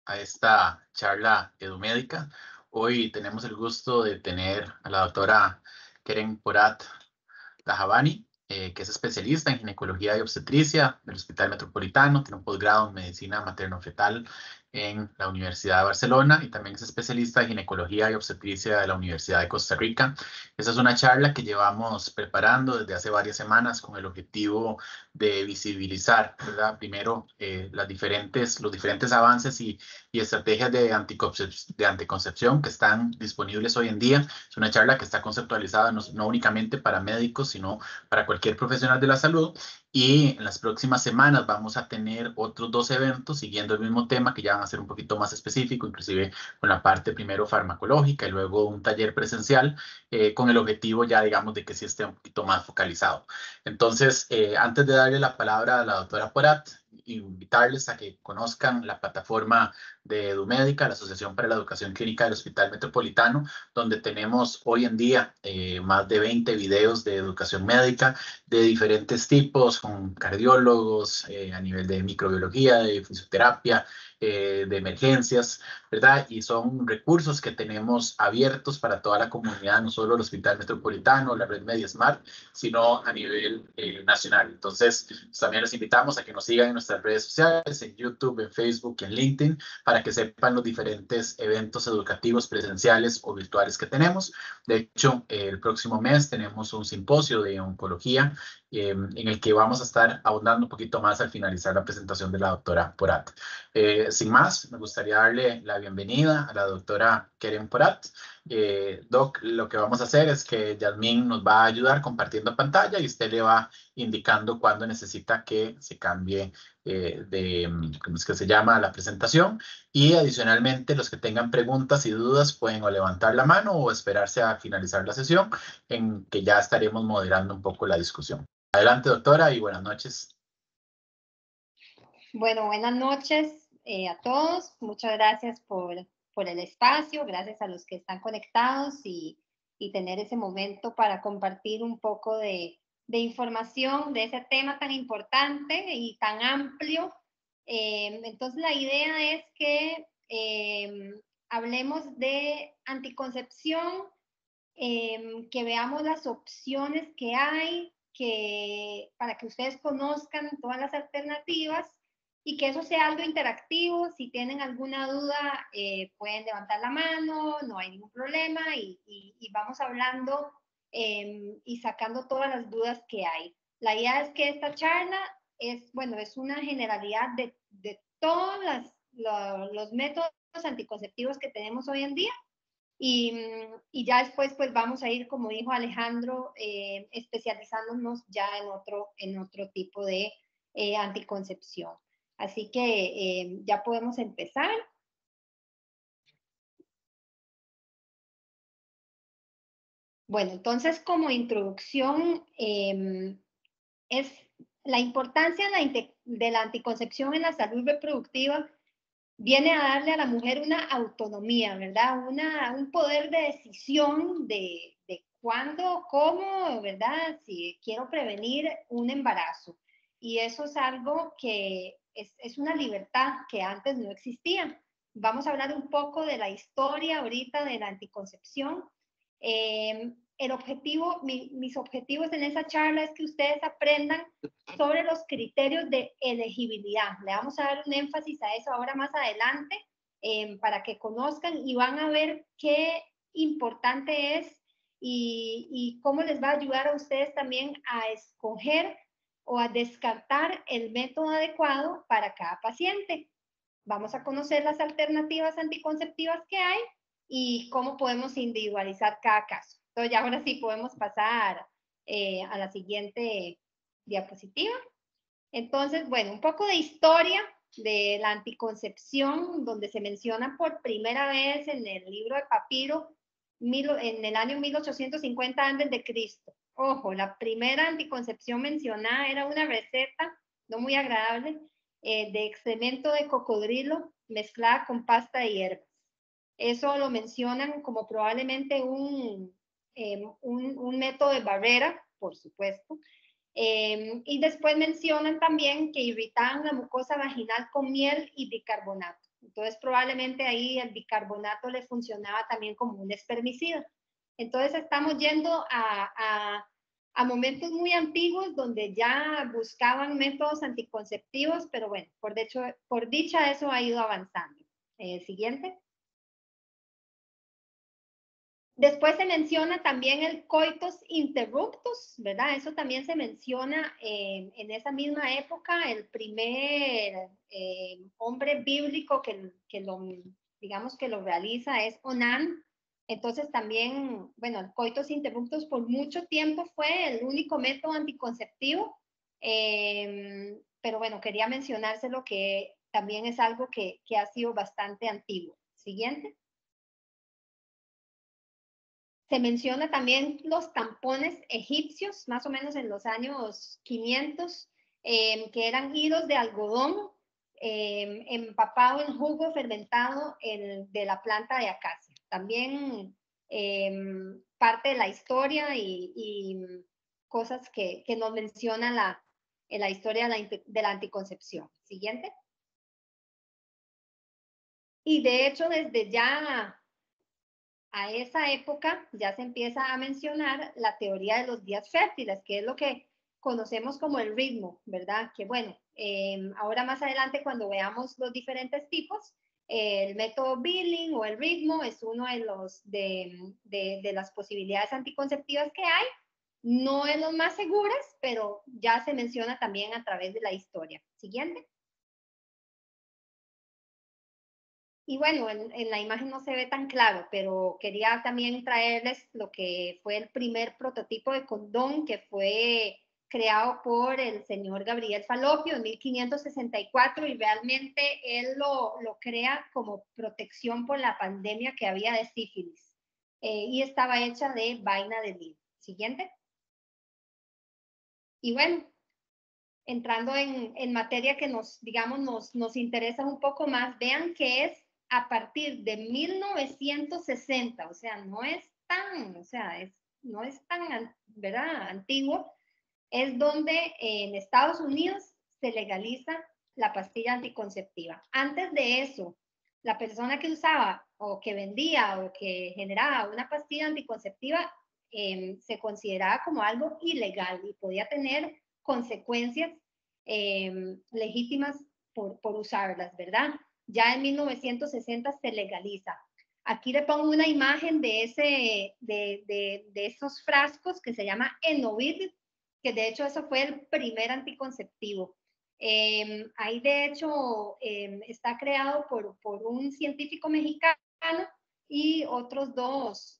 a esta charla edumédica. Hoy tenemos el gusto de tener a la doctora Keren Porat Dajabani, que es especialista en ginecología y obstetricia del Hospital Metropolitano, tiene un posgrado en medicina materno-fetal en la Universidad de Barcelona y también es especialista en ginecología y obstetricia de la Universidad de Costa Rica. Esta es una charla que llevamos preparando desde hace varias semanas con el objetivo de visibilizar, ¿verdad? Primero, los diferentes avances y estrategias de anticoncepción que están disponibles hoy en día. Es una charla que está conceptualizada no únicamente para médicos, sino para cualquier profesional de la salud. Y en las próximas semanas vamos a tener otros 2 eventos siguiendo el mismo tema que ya van a ser un poquito más específico, inclusive con la parte primero farmacológica y luego un taller presencial con el objetivo ya, digamos, de que sí esté un poquito más focalizado. Entonces, antes de darle la palabra a la doctora Porat, invitarles a que conozcan la plataforma de EduMédica, la Asociación para la Educación Clínica del Hospital Metropolitano, donde tenemos hoy en día más de 20 videos de educación médica de diferentes tipos, con cardiólogos a nivel de microbiología, de fisioterapia, de emergencias, ¿verdad? Y son recursos que tenemos abiertos para toda la comunidad, no solo el Hospital Metropolitano, la red MediaSmart, sino a nivel nacional. Entonces, también los invitamos a que nos sigan en nuestras redes sociales, en YouTube, en Facebook, en LinkedIn, para que sepan los diferentes eventos educativos presenciales o virtuales que tenemos. De hecho, el próximo mes tenemos un simposio de oncología en el que vamos a estar ahondando un poquito más al finalizar la presentación de la doctora Porat. Sin más, me gustaría darle la bienvenida a la doctora Keren Porat. Doc, lo que vamos a hacer es que Yasmín nos va a ayudar compartiendo pantalla y usted le va indicando cuándo necesita que se cambie ¿cómo es que se llama? La presentación. Y adicionalmente, los que tengan preguntas y dudas pueden o levantar la mano o esperarse a finalizar la sesión, en que ya estaremos moderando un poco la discusión. Adelante, doctora, y buenas noches. Bueno, buenas noches a todos. Muchas gracias por el espacio, gracias a los que están conectados y tener ese momento para compartir un poco de información de ese tema tan importante y tan amplio. Entonces, la idea es que hablemos de anticoncepción, que veamos las opciones que hay, para que ustedes conozcan todas las alternativas y que eso sea algo interactivo. Si tienen alguna duda, pueden levantar la mano, no hay ningún problema y vamos hablando y sacando todas las dudas que hay. La idea es que esta charla es una generalidad de todos los métodos anticonceptivos que tenemos hoy en día. Y ya después pues vamos a ir, como dijo Alejandro, especializándonos ya en otro tipo de anticoncepción. Así que ya podemos empezar. Bueno, entonces como introducción es la importancia de la anticoncepción en la salud reproductiva. Viene a darle a la mujer una autonomía, ¿verdad? Un poder de decisión de cuándo, cómo, ¿verdad? Si quiero prevenir un embarazo. Y eso es algo que es una libertad que antes no existía. Vamos a hablar un poco de la historia ahorita de la anticoncepción. El objetivo, mis objetivos en esa charla es que ustedes aprendan sobre los criterios de elegibilidad. Le vamos a dar un énfasis a eso ahora más adelante para que conozcan y van a ver qué importante es y cómo les va a ayudar a ustedes también a escoger o a descartar el método adecuado para cada paciente. Vamos a conocer las alternativas anticonceptivas que hay y cómo podemos individualizar cada caso. Entonces ya ahora sí podemos pasar a la siguiente diapositiva. Entonces, bueno, un poco de historia de la anticoncepción, donde se menciona por primera vez en el libro de Papiro en el año 1850 a.C. Ojo, la primera anticoncepción mencionada era una receta no muy agradable de excremento de cocodrilo mezclada con pasta de hierbas. Eso lo mencionan como probablemente un método de barrera, por supuesto. Y después mencionan también que irritaban la mucosa vaginal con miel y bicarbonato. Entonces, probablemente ahí el bicarbonato le funcionaba también como un espermicida. Entonces, estamos yendo a momentos muy antiguos donde ya buscaban métodos anticonceptivos, pero bueno, por dicha eso ha ido avanzando. Siguiente. Después se menciona también el coitus interruptus, ¿verdad? Eso también se menciona en esa misma época. El primer hombre bíblico que digamos que lo realiza es Onán. Entonces también, bueno, el coitus interruptus por mucho tiempo fue el único método anticonceptivo, pero bueno, quería mencionárselo que también es algo que ha sido bastante antiguo. Siguiente. Se menciona también los tampones egipcios, más o menos en los años 500, que eran hilos de algodón empapado en jugo fermentado de la planta de acacia. También parte de la historia y cosas que nos menciona la historia de la anticoncepción. Siguiente. Y de hecho, desde ya a esa época ya se empieza a mencionar la teoría de los días fértiles, que es lo que conocemos como el ritmo, ¿verdad? Que bueno, ahora más adelante cuando veamos los diferentes tipos, el método Billing o el ritmo es uno de las posibilidades anticonceptivas que hay. No es lo más seguras, pero ya se menciona también a través de la historia. Siguiente. Y bueno, en la imagen no se ve tan claro, pero quería también traerles lo que fue el primer prototipo de condón que fue creado por el señor Gabriel Falopio en 1564 y realmente él lo crea como protección por la pandemia que había de sífilis y estaba hecha de vaina de lino. Siguiente. Y bueno, entrando en materia que nos interesa un poco más, vean que es a partir de 1960, o sea, no es tan, ¿verdad?, antiguo, es donde en Estados Unidos se legaliza la pastilla anticonceptiva. Antes de eso, la persona que usaba o que vendía o que generaba una pastilla anticonceptiva se consideraba como algo ilegal y podía tener consecuencias legítimas por usarlas, ¿verdad? Ya en 1960 se legaliza. Aquí le pongo una imagen de esos frascos que se llama Enovid, que de hecho eso fue el primer anticonceptivo. Ahí de hecho está creado por un científico mexicano y otros dos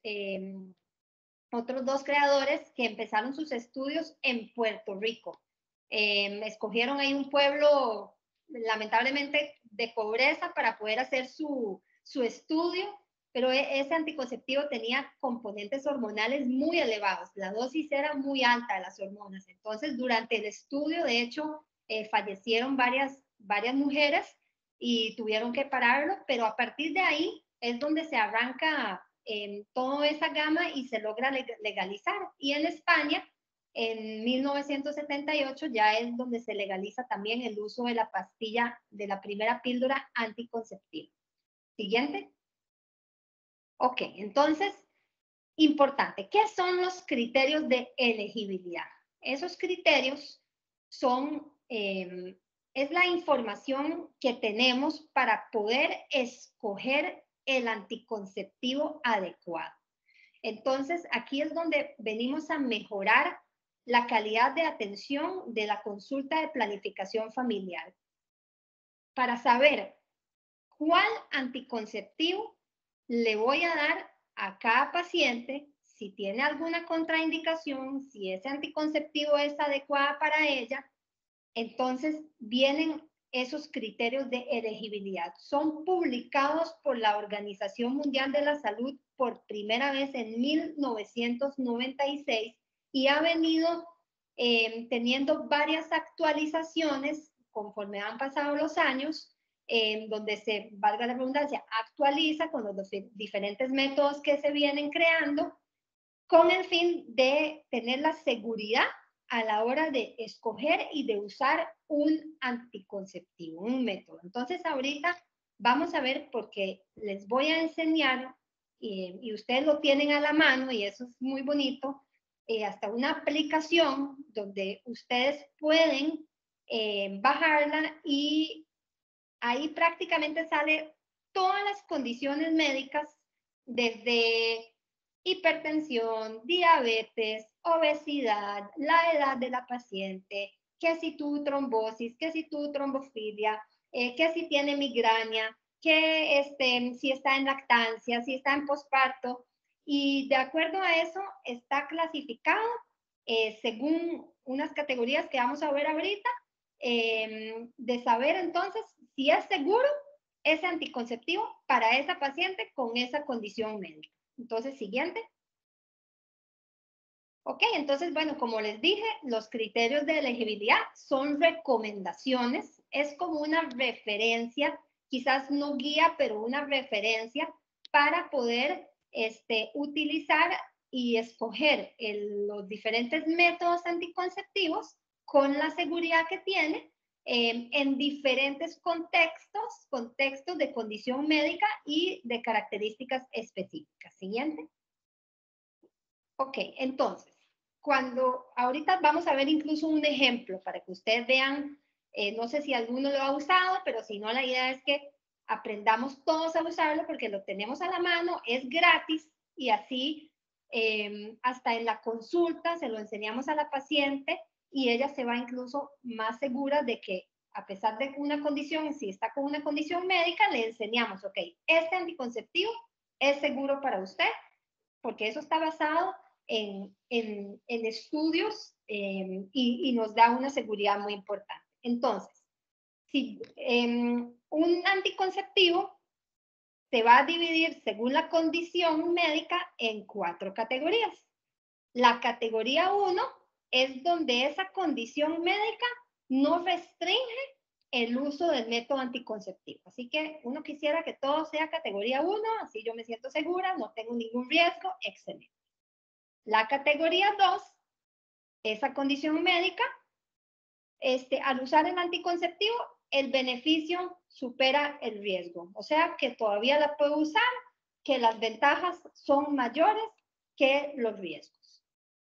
creadores que empezaron sus estudios en Puerto Rico. Escogieron ahí un pueblo lamentablemente de pobreza para poder hacer su estudio, pero ese anticonceptivo tenía componentes hormonales muy elevados, la dosis era muy alta de las hormonas, entonces durante el estudio de hecho fallecieron varias mujeres y tuvieron que pararlo, pero a partir de ahí es donde se arranca toda esa gama y se logra legalizar. Y en España, en 1978, ya es donde se legaliza también el uso de la pastilla, de la primera píldora anticonceptiva. Siguiente. Ok, entonces, importante, ¿qué son los criterios de elegibilidad? Esos criterios son, es la información que tenemos para poder escoger el anticonceptivo adecuado. Entonces, aquí es donde venimos a mejorar la calidad de atención de la consulta de planificación familiar para saber cuál anticonceptivo le voy a dar a cada paciente, si tiene alguna contraindicación, si ese anticonceptivo es adecuado para ella. Entonces vienen esos criterios de elegibilidad. Son publicados por la Organización Mundial de la Salud por primera vez en 1996 y ha venido teniendo varias actualizaciones conforme han pasado los años, donde se, valga la redundancia, actualiza con los diferentes métodos que se vienen creando con el fin de tener la seguridad a la hora de escoger y de usar un anticonceptivo, un método. Entonces, ahorita Vamos a ver porque les voy a enseñar y ustedes lo tienen a la mano y eso es muy bonito, hasta una aplicación donde ustedes pueden bajarla y ahí prácticamente sale todas las condiciones médicas desde hipertensión, diabetes, obesidad, la edad de la paciente, que si tu trombosis, que si tu trombofilia, que si tiene migraña, que si está en lactancia, si está en posparto. Y de acuerdo a eso está clasificado según unas categorías que vamos a ver ahorita, de saber entonces si es seguro ese anticonceptivo para esa paciente con esa condición médica. Entonces, siguiente. Ok, entonces, bueno, como les dije, los criterios de elegibilidad son recomendaciones, es como una referencia, quizás no guía, pero una referencia para poder utilizar y escoger los diferentes métodos anticonceptivos con la seguridad que tiene en diferentes contextos de condición médica y de características específicas. Siguiente. Ok, entonces, ahorita vamos a ver incluso un ejemplo para que ustedes vean, no sé si alguno lo ha usado, pero si no, la idea es que aprendamos todos a usarlo porque lo tenemos a la mano, es gratis y así hasta en la consulta se lo enseñamos a la paciente y ella se va incluso más segura de que a pesar de una condición, si está con una condición médica, le enseñamos, ok, este anticonceptivo es seguro para usted porque eso está basado en estudios y nos da una seguridad muy importante. Entonces, si un anticonceptivo se va a dividir según la condición médica en 4 categorías. La categoría 1 es donde esa condición médica no restringe el uso del método anticonceptivo. Así que uno quisiera que todo sea categoría 1, así yo me siento segura, no tengo ningún riesgo, excelente. La categoría 2, esa condición médica, al usar el anticonceptivo, el beneficio supera el riesgo. O sea, que todavía la puedo usar, que las ventajas son mayores que los riesgos.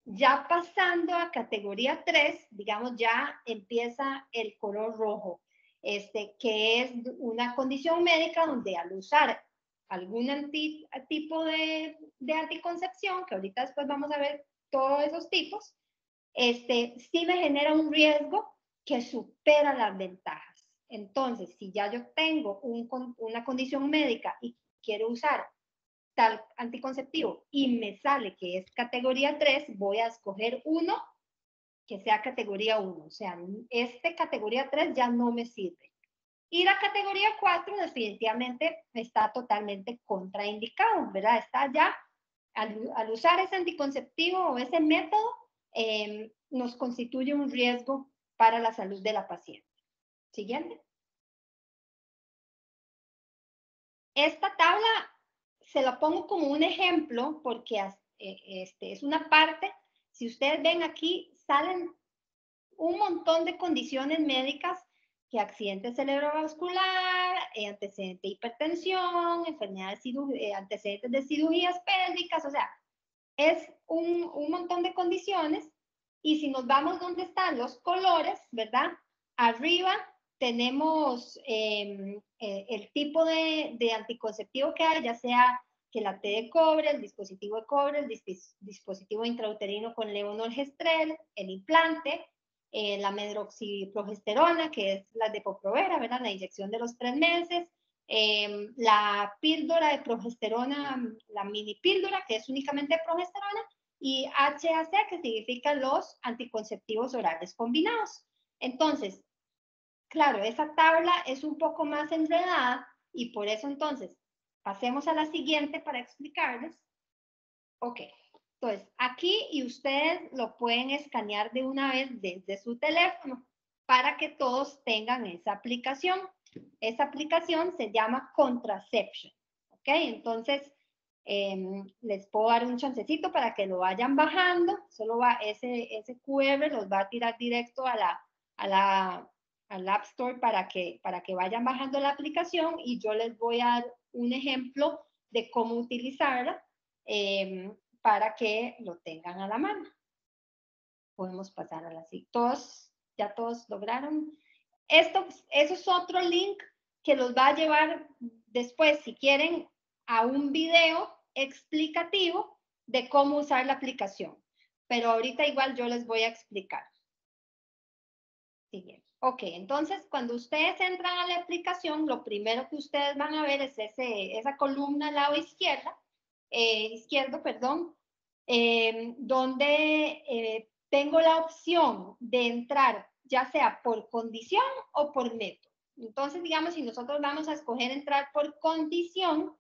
Ya pasando a categoría 3, digamos, ya empieza el color rojo, que es una condición médica donde al usar algún tipo de anticoncepción, que ahorita después vamos a ver todos esos tipos, sí me genera un riesgo que supera las ventajas. Entonces, si ya yo tengo una condición médica y quiero usar tal anticonceptivo y me sale que es categoría 3, voy a escoger uno que sea categoría 1. O sea, categoría 3 ya no me sirve. Y la categoría 4 definitivamente está totalmente contraindicado, ¿verdad? Está ya, al usar ese anticonceptivo o ese método, nos constituye un riesgo para la salud de la paciente. Siguiente. Esta tabla se la pongo como un ejemplo porque es una parte, si ustedes ven aquí, salen un montón de condiciones médicas que accidente cerebrovascular, antecedente de hipertensión, antecedentes de cirugías pélvicas, o sea, es un montón de condiciones. Y si nos vamos donde están los colores, ¿verdad? Arriba tenemos el tipo de anticonceptivo que hay, ya sea que la T de cobre, el dispositivo de cobre, el dispositivo intrauterino con levonorgestrel, el implante, la medroxiprogesterona, que es la Depo-Provera, ¿verdad? La inyección de los 3 meses, la píldora de progesterona, la mini píldora, que es únicamente progesterona, y HAC, que significa los anticonceptivos orales combinados. Entonces, claro, esa tabla es un poco más enredada y por eso entonces pasemos a la siguiente para explicarles. Ok, entonces aquí y ustedes lo pueden escanear de una vez desde su teléfono para que todos tengan esa aplicación. Esa aplicación se llama Contraception. Ok, entonces les puedo dar un chancecito para que lo vayan bajando. Solo va ese QR, los va a tirar directo a la al App Store para que vayan bajando la aplicación y yo les voy a dar un ejemplo de cómo utilizarla para que lo tengan a la mano. Podemos pasar a la siguiente. ¿Ya todos lograron? Eso es otro link que los va a llevar después, si quieren, a un video explicativo de cómo usar la aplicación. Pero ahorita igual yo les voy a explicar. Siguiente. Ok, entonces cuando ustedes entran a la aplicación, lo primero que ustedes van a ver es esa columna al lado izquierdo, donde tengo la opción de entrar ya sea por condición o por método. Entonces, digamos, si nosotros vamos a escoger entrar por condición,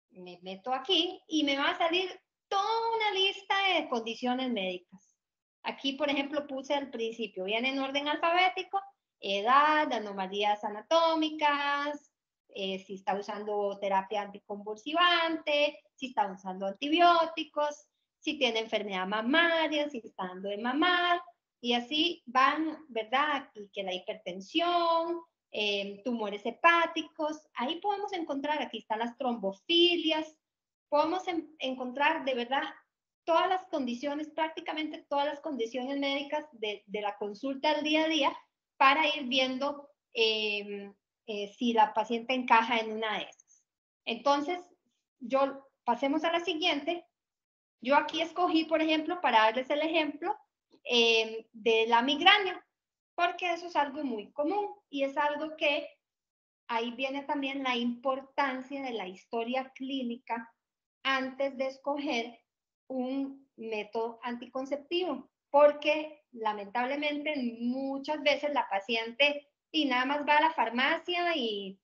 me meto aquí y me va a salir toda una lista de condiciones médicas. Aquí, por ejemplo, puse al principio, viene en orden alfabético, edad, anomalías anatómicas, si está usando terapia anticonvulsivante, si está usando antibióticos, si tiene enfermedad mamaria, si está dando de mamar, y así van, ¿verdad? Y que la hipertensión, tumores hepáticos, ahí podemos encontrar, aquí están las trombofilias, podemos encontrar de verdad todas las condiciones, prácticamente todas las condiciones médicas de la consulta al día a día para ir viendo si la paciente encaja en una de esas. Entonces, pasemos a la siguiente. Yo aquí escogí, por ejemplo, para darles el ejemplo de la migraña, porque eso es algo muy común y es algo que ahí viene también la importancia de la historia clínica antes de escoger un método anticonceptivo, porque lamentablemente muchas veces la paciente y nada más va a la farmacia y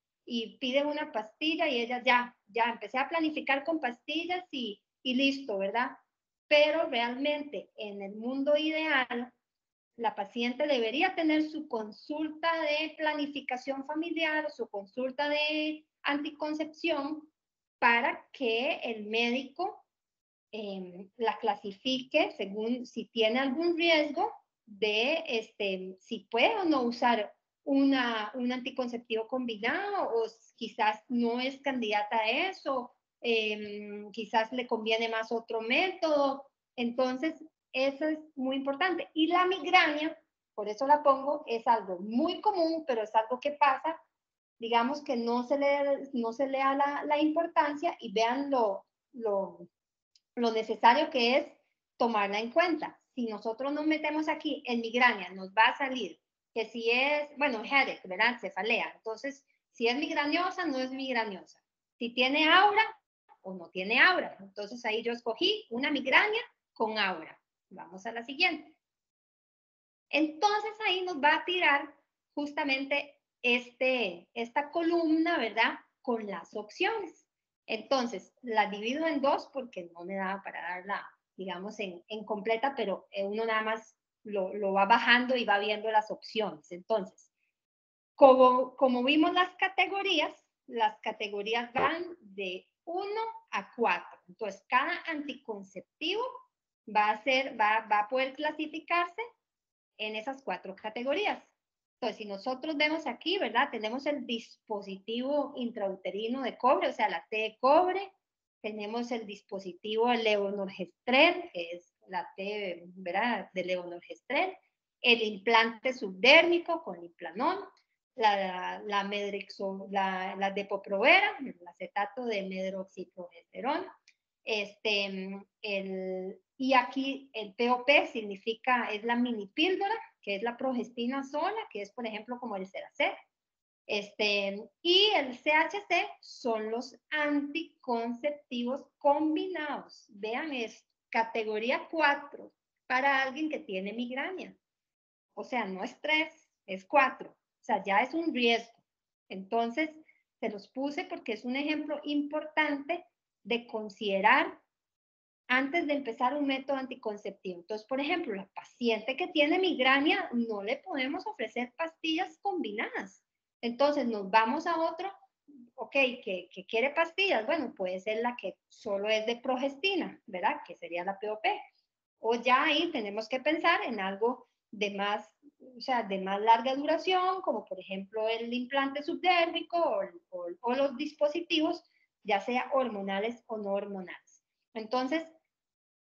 pide una pastilla y ella ya empecé a planificar con pastillas y listo, ¿verdad? Pero realmente en el mundo ideal, la paciente debería tener su consulta de planificación familiar, su consulta de anticoncepción, para que el médico la clasifique según si tiene algún riesgo de si puede o no usar un anticonceptivo combinado o quizás no es candidata a eso, quizás le conviene más otro método. Entonces, eso es muy importante. Y la migraña, por eso la pongo, es algo muy común, pero es algo que pasa, digamos que no se le da la importancia y vean lo necesario que es tomarla en cuenta. Si nosotros nos metemos aquí en migraña, nos va a salir que si es, bueno, headache, ¿verdad? Cefalea. Entonces, si es migrañosa, no es migrañosa. Si tiene aura o no tiene aura. Entonces, ahí yo escogí una migraña con aura. Vamos a la siguiente. Entonces, ahí nos va a tirar justamente esta columna, ¿verdad? Con las opciones. Entonces, la divido en dos porque no me daba para darla, digamos, en completa, pero uno nada más lo va bajando y va viendo las opciones. Entonces, como vimos las categorías van de 1 a 4. Entonces, cada anticonceptivo va a poder clasificarse en esas 4 categorías. Entonces, si nosotros vemos aquí, ¿verdad? Tenemos el dispositivo intrauterino de cobre, o sea, la T de cobre. Tenemos el dispositivo levonorgestrel, que es la T, ¿verdad? De levonorgestrel. El implante subdérmico con Implanon. La Depo-Provera, el acetato de medroxiprogesterona. Y aquí el POP es la mini píldora, que es la progestina sola, que es, por ejemplo, como el Ceracet. Y el CHC son los anticonceptivos combinados. Vean, es categoría 4 para alguien que tiene migraña. O sea, no es 3, es 4. O sea, ya es un riesgo. Entonces, se los puse porque es un ejemplo importante de considerar antes de empezar un método anticonceptivo. Entonces, por ejemplo, la paciente que tiene migraña, no le podemos ofrecer pastillas combinadas. Entonces, nos vamos a otro, ok, que quiere pastillas. Bueno, puede ser la que solo es de progestina, ¿verdad? Que sería la POP. O ya ahí tenemos que pensar en algo o sea, de más larga duración, como por ejemplo el implante subdérmico o los dispositivos, ya sea hormonales o no hormonales. Entonces,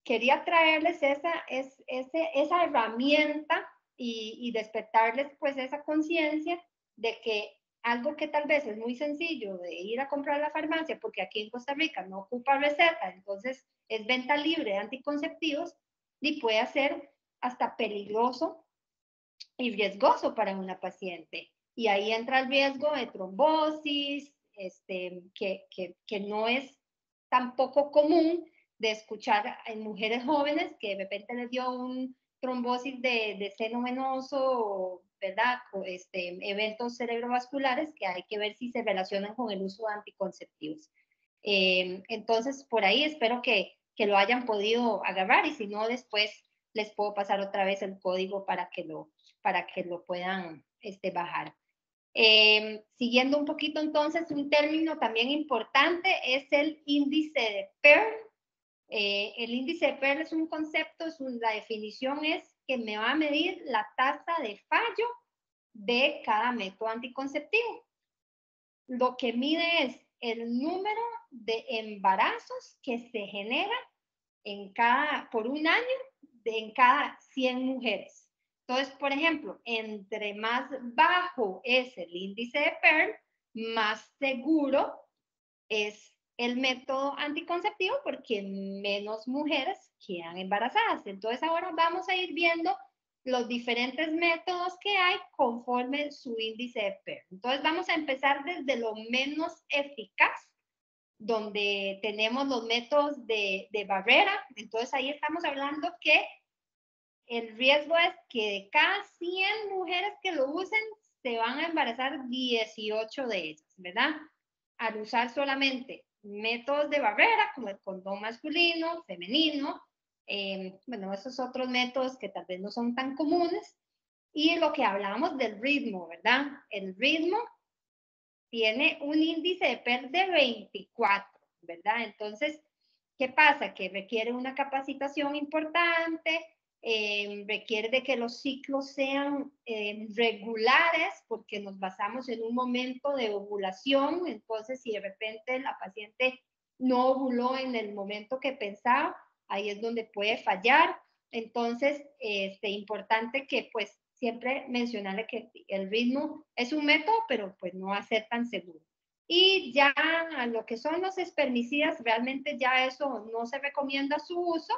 quería traerles esa herramienta y despertarles pues esa conciencia de que algo que tal vez es muy sencillo de ir a comprar a la farmacia, porque aquí en Costa Rica no ocupa receta, entonces es venta libre de anticonceptivos, y puede ser hasta peligroso y riesgoso para una paciente. Y ahí entra el riesgo de trombosis, que no es tampoco común de escuchar en mujeres jóvenes que de repente les dio un trombosis de seno venoso, ¿verdad? Eventos cerebrovasculares que hay que ver si se relacionan con el uso de anticonceptivos. Entonces, por ahí espero que lo hayan podido agarrar, y si no, después les puedo pasar otra vez el código para que lo puedan bajar. Siguiendo un poquito entonces, un término también importante es el índice de Pearl. El índice de Pearl es un concepto, la definición es que me va a medir la tasa de fallo de cada método anticonceptivo. Lo que mide es el número de embarazos que se generan por un año en cada 100 mujeres. Entonces, por ejemplo, entre más bajo es el índice de Pearl, más seguro es el método anticonceptivo porque menos mujeres quedan embarazadas. Entonces, ahora vamos a ir viendo los diferentes métodos que hay conforme su índice de Pearl. Entonces, vamos a empezar desde lo menos eficaz, donde tenemos los métodos de barrera. Entonces, ahí estamos hablando que el riesgo es que de cada 100 mujeres que lo usen, se van a embarazar 18 de ellas, ¿verdad? Al usar solamente métodos de barrera, como el condón masculino, femenino, bueno, esos otros métodos que tal vez no son tan comunes. Y lo que hablábamos del ritmo, ¿verdad? El ritmo tiene un índice de PER de 24, ¿verdad? Entonces, ¿qué pasa? Que requiere una capacitación importante, requiere de que los ciclos sean regulares, porque nos basamos en un momento de ovulación. Entonces, si de repente la paciente no ovuló en el momento que pensaba, ahí es donde puede fallar. Entonces, importante que pues siempre mencionarle que el ritmo es un método, pero pues no va a ser tan seguro. Y ya lo que son los espermicidas, realmente ya eso no se recomienda su uso.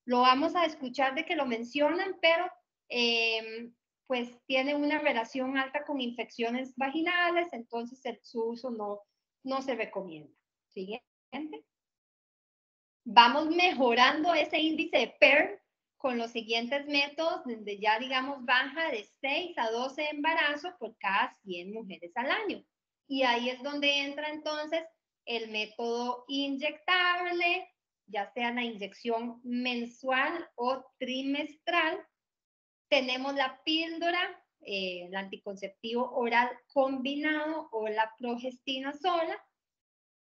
Lo vamos a escuchar de que lo mencionan, pero pues tiene una relación alta con infecciones vaginales, entonces su uso no se recomienda. Siguiente. Vamos mejorando ese índice de PER con los siguientes métodos, donde ya digamos baja de 6 a 12 embarazos por cada 100 mujeres al año. Y ahí es donde entra entonces el método inyectable, ya sea la inyección mensual o trimestral. Tenemos la píldora, el anticonceptivo oral combinado o la progestina sola.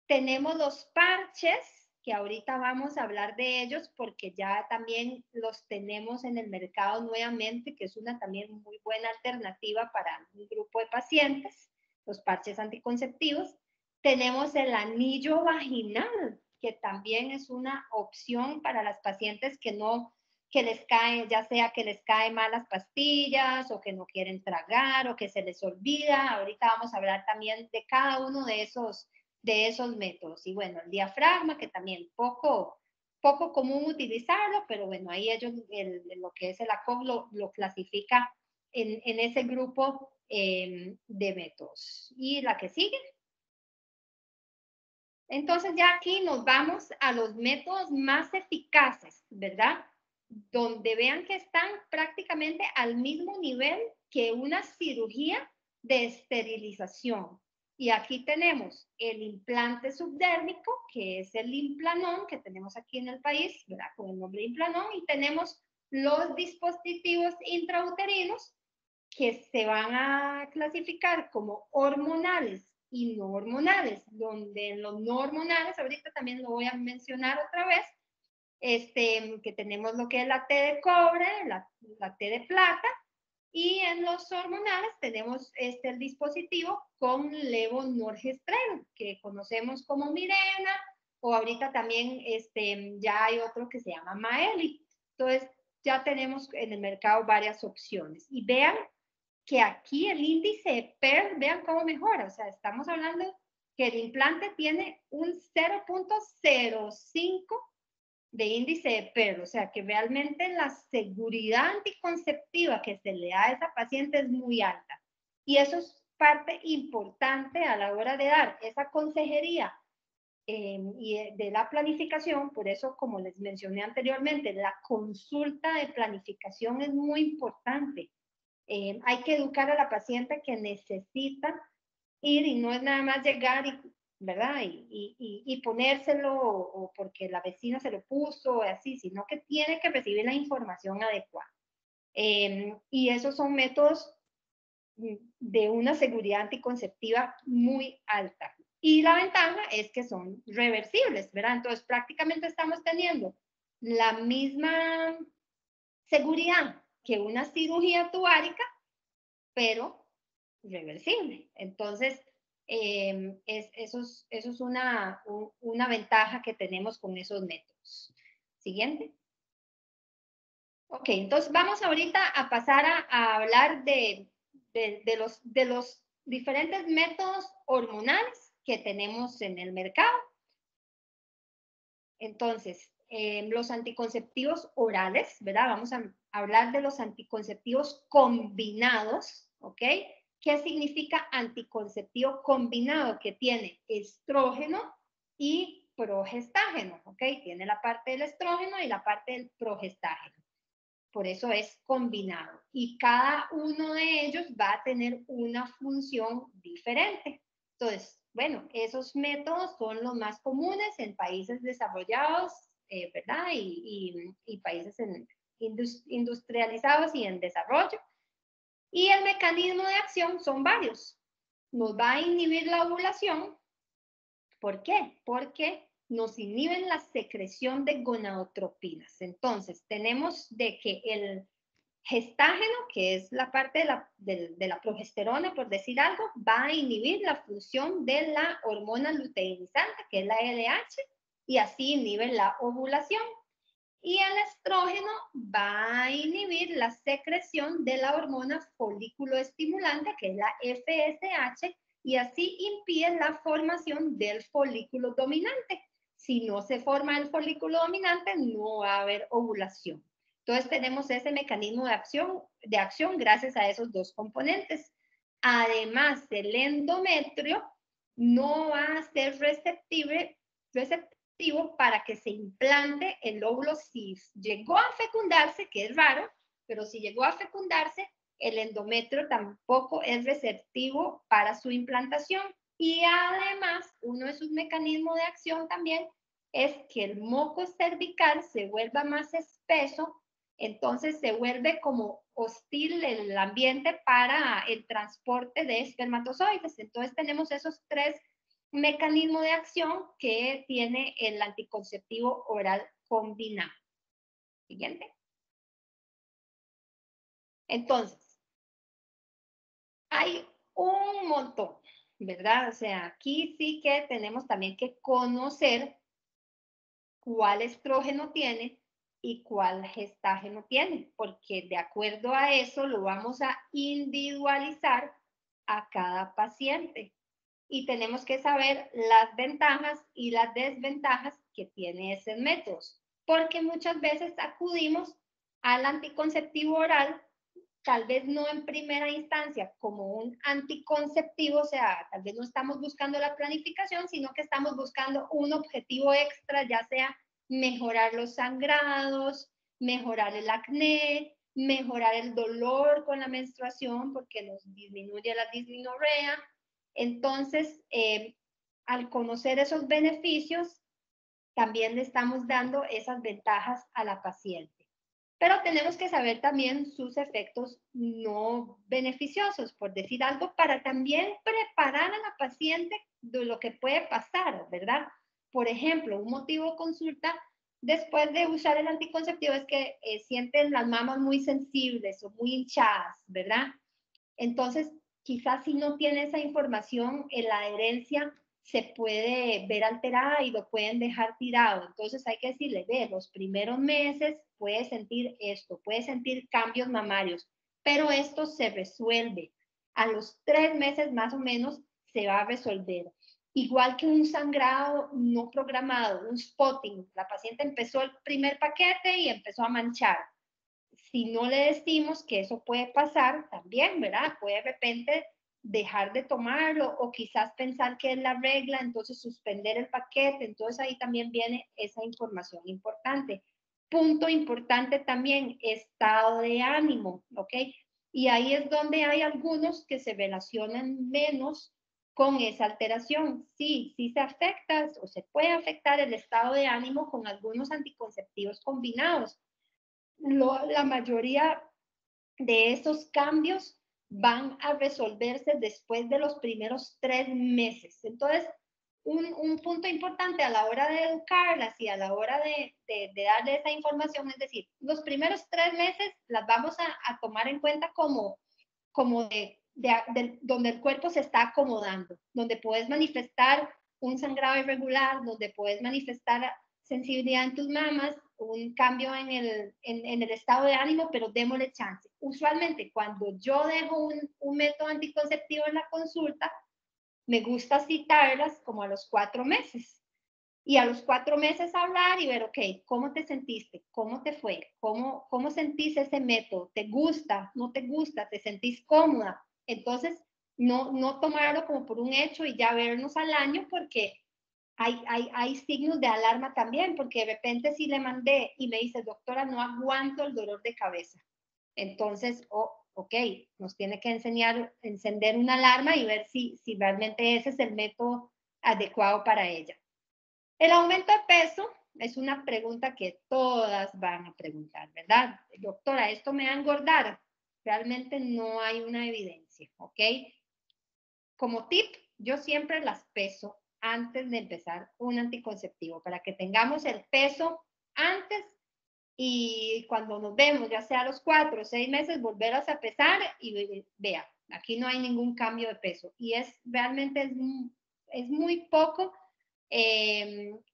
Tenemos los parches, que ahorita vamos a hablar de ellos porque ya también los tenemos en el mercado nuevamente, que es una también muy buena alternativa para un grupo de pacientes, los parches anticonceptivos. Tenemos el anillo vaginal, que también es una opción para las pacientes que les cae, ya sea que les caen malas pastillas o que no quieren tragar o que se les olvida. Ahorita vamos a hablar también de cada uno de esos métodos. Y bueno, el diafragma, que también poco común utilizarlo, pero bueno, ahí ellos, lo que es el ACOG lo clasifica en ese grupo de métodos. Y la que sigue. Entonces ya aquí nos vamos a los métodos más eficaces, ¿verdad? Donde vean que están prácticamente al mismo nivel que una cirugía de esterilización. Y aquí tenemos el implante subdérmico, que es el Implanon, que tenemos aquí en el país, ¿verdad? Con el nombre Implanon, y tenemos los dispositivos intrauterinos, que se van a clasificar como hormonales y no hormonales, donde en los no hormonales, ahorita también lo voy a mencionar otra vez, que tenemos lo que es la T de cobre, la T de plata, y en los hormonales tenemos el dispositivo con levonorgestrel, que conocemos como Mirena, o ahorita también ya hay otro que se llama Maeli. Entonces, ya tenemos en el mercado varias opciones. Y vean que aquí el índice de PER, vean cómo mejora. O sea, estamos hablando que el implante tiene un 0.05 de índice de PER, o sea que realmente la seguridad anticonceptiva que se le da a esa paciente es muy alta. Y eso es parte importante a la hora de dar esa consejería y de la planificación. Por eso, como les mencioné anteriormente, la consulta de planificación es muy importante. Hay que educar a la paciente que necesita ir y no es nada más llegar y, ¿verdad? Y ponérselo o porque la vecina se lo puso o así, sino que tiene que recibir la información adecuada. Y esos son métodos de una seguridad anticonceptiva muy alta. Y la ventaja es que son reversibles, ¿verdad? Entonces prácticamente estamos teniendo la misma seguridad que una cirugía tubárica, pero reversible. Entonces, eso es una ventaja que tenemos con esos métodos. Siguiente. Ok, entonces vamos ahorita a pasar a hablar de los diferentes métodos hormonales que tenemos en el mercado. Entonces, los anticonceptivos orales, ¿verdad? Vamos a hablar de los anticonceptivos combinados, ¿ok? ¿Qué significa anticonceptivo combinado? Que tiene estrógeno y progestágeno, ¿ok? Tiene la parte del estrógeno y la parte del progestágeno. Por eso es combinado. Y cada uno de ellos va a tener una función diferente. Entonces, bueno, esos métodos son los más comunes en países desarrollados, ¿verdad? Y países industrializados y en desarrollo. Y el mecanismo de acción son varios. Nos va a inhibir la ovulación. ¿Por qué? Porque nos inhiben la secreción de gonadotropinas. Entonces, tenemos de que el gestágeno, que es la parte de la progesterona, por decir algo, va a inhibir la función de la hormona luteinizante, que es la LH, y así inhibe la ovulación. Y el estrógeno va a inhibir la secreción de la hormona folículo estimulante, que es la FSH, y así impide la formación del folículo dominante. Si no se forma el folículo dominante, no va a haber ovulación. Entonces tenemos ese mecanismo de acción gracias a esos dos componentes. Además, el endometrio no va a ser receptivo para que se implante el óvulo si llegó a fecundarse, que es raro, pero si llegó a fecundarse, el endometrio tampoco es receptivo para su implantación. Y además, uno de sus mecanismos de acción también es que el moco cervical se vuelva más espeso, entonces se vuelve como hostil el ambiente para el transporte de espermatozoides. Entonces tenemos esos tres mecanismos de acción que tiene el anticonceptivo oral combinado. Siguiente. Entonces, hay un montón, ¿verdad? O sea, aquí sí que tenemos también que conocer cuál estrógeno tiene y cuál gestágeno tiene, porque de acuerdo a eso lo vamos a individualizar a cada paciente. Y tenemos que saber las ventajas y las desventajas que tiene ese método, porque muchas veces acudimos al anticonceptivo oral, tal vez no en primera instancia como un anticonceptivo, o sea, tal vez no estamos buscando la planificación, sino que estamos buscando un objetivo extra, ya sea mejorar los sangrados, mejorar el acné, mejorar el dolor con la menstruación, porque nos disminuye la dismenorrea. Entonces, al conocer esos beneficios, también le estamos dando esas ventajas a la paciente. Pero tenemos que saber también sus efectos no beneficiosos, por decir algo, para también preparar a la paciente de lo que puede pasar, ¿verdad? Por ejemplo, un motivo de consulta después de usar el anticonceptivo es que sienten las mamas muy sensibles o muy hinchadas, ¿verdad? Entonces, quizás si no tiene esa información, la adherencia se puede ver alterada y lo pueden dejar tirado. Entonces hay que decirle, ve, los primeros meses puede sentir esto, puede sentir cambios mamarios, pero esto se resuelve. A los 3 meses más o menos se va a resolver. Igual que un sangrado no programado, un spotting. La paciente empezó el primer paquete y empezó a manchar. Si no le decimos que eso puede pasar también, ¿verdad? Puede de repente dejar de tomarlo o quizás pensar que es la regla, entonces suspender el paquete. Entonces ahí también viene esa información importante. Punto importante también, estado de ánimo, ¿ok? Y ahí es donde hay algunos que se relacionan menos con esa alteración. Sí, sí se afecta o se puede afectar el estado de ánimo con algunos anticonceptivos combinados. La mayoría de esos cambios van a resolverse después de los primeros 3 meses. Entonces, un punto importante a la hora de educarlas y a la hora de darle esa información, es decir, los primeros 3 meses las vamos a tomar en cuenta como donde el cuerpo se está acomodando, donde puedes manifestar un sangrado irregular, donde puedes manifestar sensibilidad en tus mamas, un cambio en el estado de ánimo, pero démosle chance. Usualmente cuando yo dejo un método anticonceptivo en la consulta, me gusta citarlas como a los 4 meses. Y a los 4 meses hablar y ver, ok, ¿cómo te sentiste? ¿Cómo te fue? ¿Cómo sentís ese método? ¿Te gusta? ¿No te gusta? ¿Te sentís cómoda? Entonces, no tomarlo como por un hecho y ya vernos al año porque hay signos de alarma también, porque de repente si le mandé y me dice, doctora, no aguanto el dolor de cabeza. Entonces, ok, nos tiene que encender una alarma y ver si realmente ese es el método adecuado para ella. El aumento de peso es una pregunta que todas van a preguntar, ¿verdad? Doctora, ¿esto me va a engordar? Realmente no hay una evidencia, ¿ok? Como tip, yo siempre las peso antes de empezar un anticonceptivo para que tengamos el peso antes y cuando nos vemos, ya sea a los 4 o 6 meses, volverlas a pesar y vea, aquí no hay ningún cambio de peso y realmente es muy poco.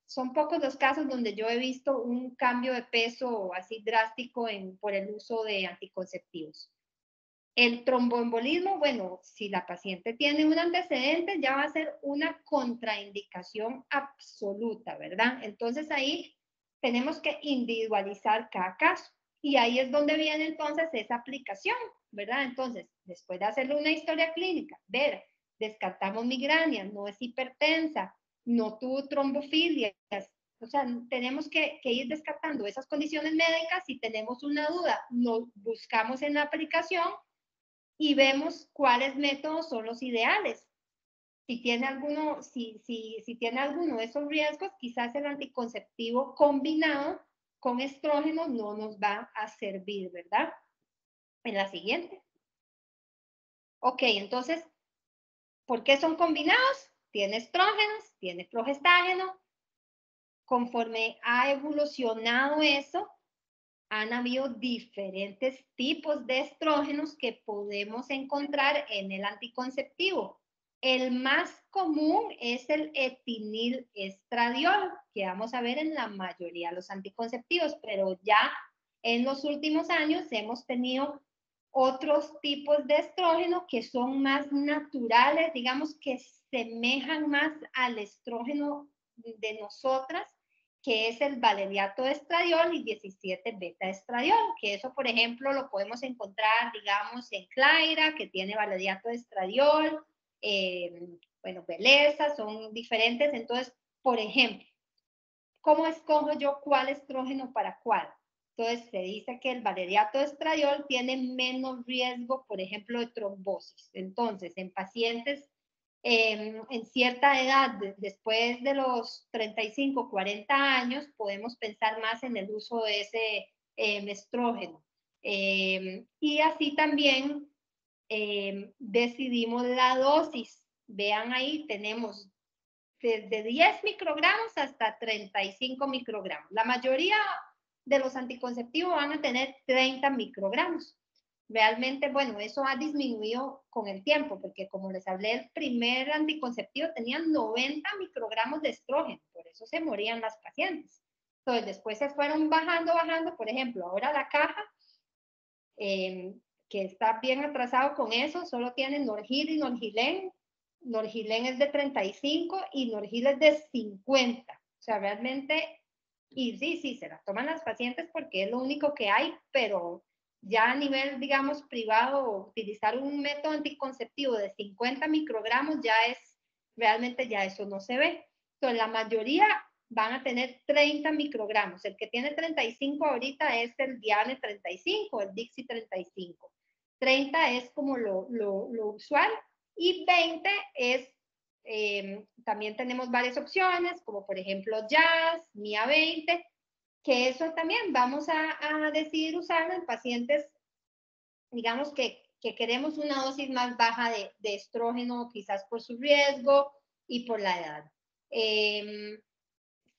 Son pocos los casos donde yo he visto un cambio de peso así drástico por el uso de anticonceptivos. El tromboembolismo, bueno, si la paciente tiene un antecedente, ya va a ser una contraindicación absoluta, ¿verdad? Entonces ahí tenemos que individualizar cada caso. Y ahí es donde viene entonces esa aplicación, ¿verdad? Entonces, después de hacerle una historia clínica, ver, descartamos migraña, no es hipertensa, no tuvo trombofilias, o sea, tenemos que ir descartando esas condiciones médicas. Si tenemos una duda, nos buscamos en la aplicación y vemos cuáles métodos son los ideales. Si tiene alguno, si tiene alguno de esos riesgos, quizás el anticonceptivo combinado con estrógeno no nos va a servir, ¿verdad? En la siguiente. Ok, entonces, ¿por qué son combinados? Tiene estrógenos, tiene progestágeno. Conforme ha evolucionado eso, han habido diferentes tipos de estrógenos que podemos encontrar en el anticonceptivo. El más común es el etilneestradiol, que vamos a ver en la mayoría de los anticonceptivos, pero ya en los últimos años hemos tenido otros tipos de estrógeno que son más naturales, digamos que semejan más al estrógeno de nosotras, que es el valeriato estradiol y 17 beta estradiol, que eso, por ejemplo, lo podemos encontrar, digamos, en Claira, que tiene valeriato estradiol, bueno, Beleza, son diferentes. Entonces, por ejemplo, ¿cómo escojo yo cuál estrógeno para cuál? Entonces, se dice que el valeriato estradiol tiene menos riesgo, por ejemplo, de trombosis. Entonces, en pacientes en cierta edad, después de los 35, 40 años, podemos pensar más en el uso de ese estrógeno. Y así también decidimos la dosis. Vean ahí, tenemos desde 10 microgramos hasta 35 microgramos. La mayoría de los anticonceptivos van a tener 30 microgramos. Realmente, bueno, eso ha disminuido con el tiempo, porque como les hablé, el primer anticonceptivo tenía 90 microgramos de estrógeno, por eso se morían las pacientes. Entonces, después se fueron bajando, por ejemplo, ahora la caja, que está bien atrasado con eso, solo tiene Norgil y Norgilen. Norgilen es de 35 y Norgil es de 50. O sea, realmente, y sí, se la toman las pacientes porque es lo único que hay, pero ya a nivel, digamos, privado, utilizar un método anticonceptivo de 50 microgramos ya es, realmente ya eso no se ve. Entonces, la mayoría van a tener 30 microgramos. El que tiene 35 ahorita es el Diane 35, el Dixie 35. 30 es como lo usual y 20 es, también tenemos varias opciones, como por ejemplo Jazz, Mia 20, que eso también vamos a decidir usarlo en pacientes, digamos que queremos una dosis más baja de estrógeno, quizás por su riesgo y por la edad.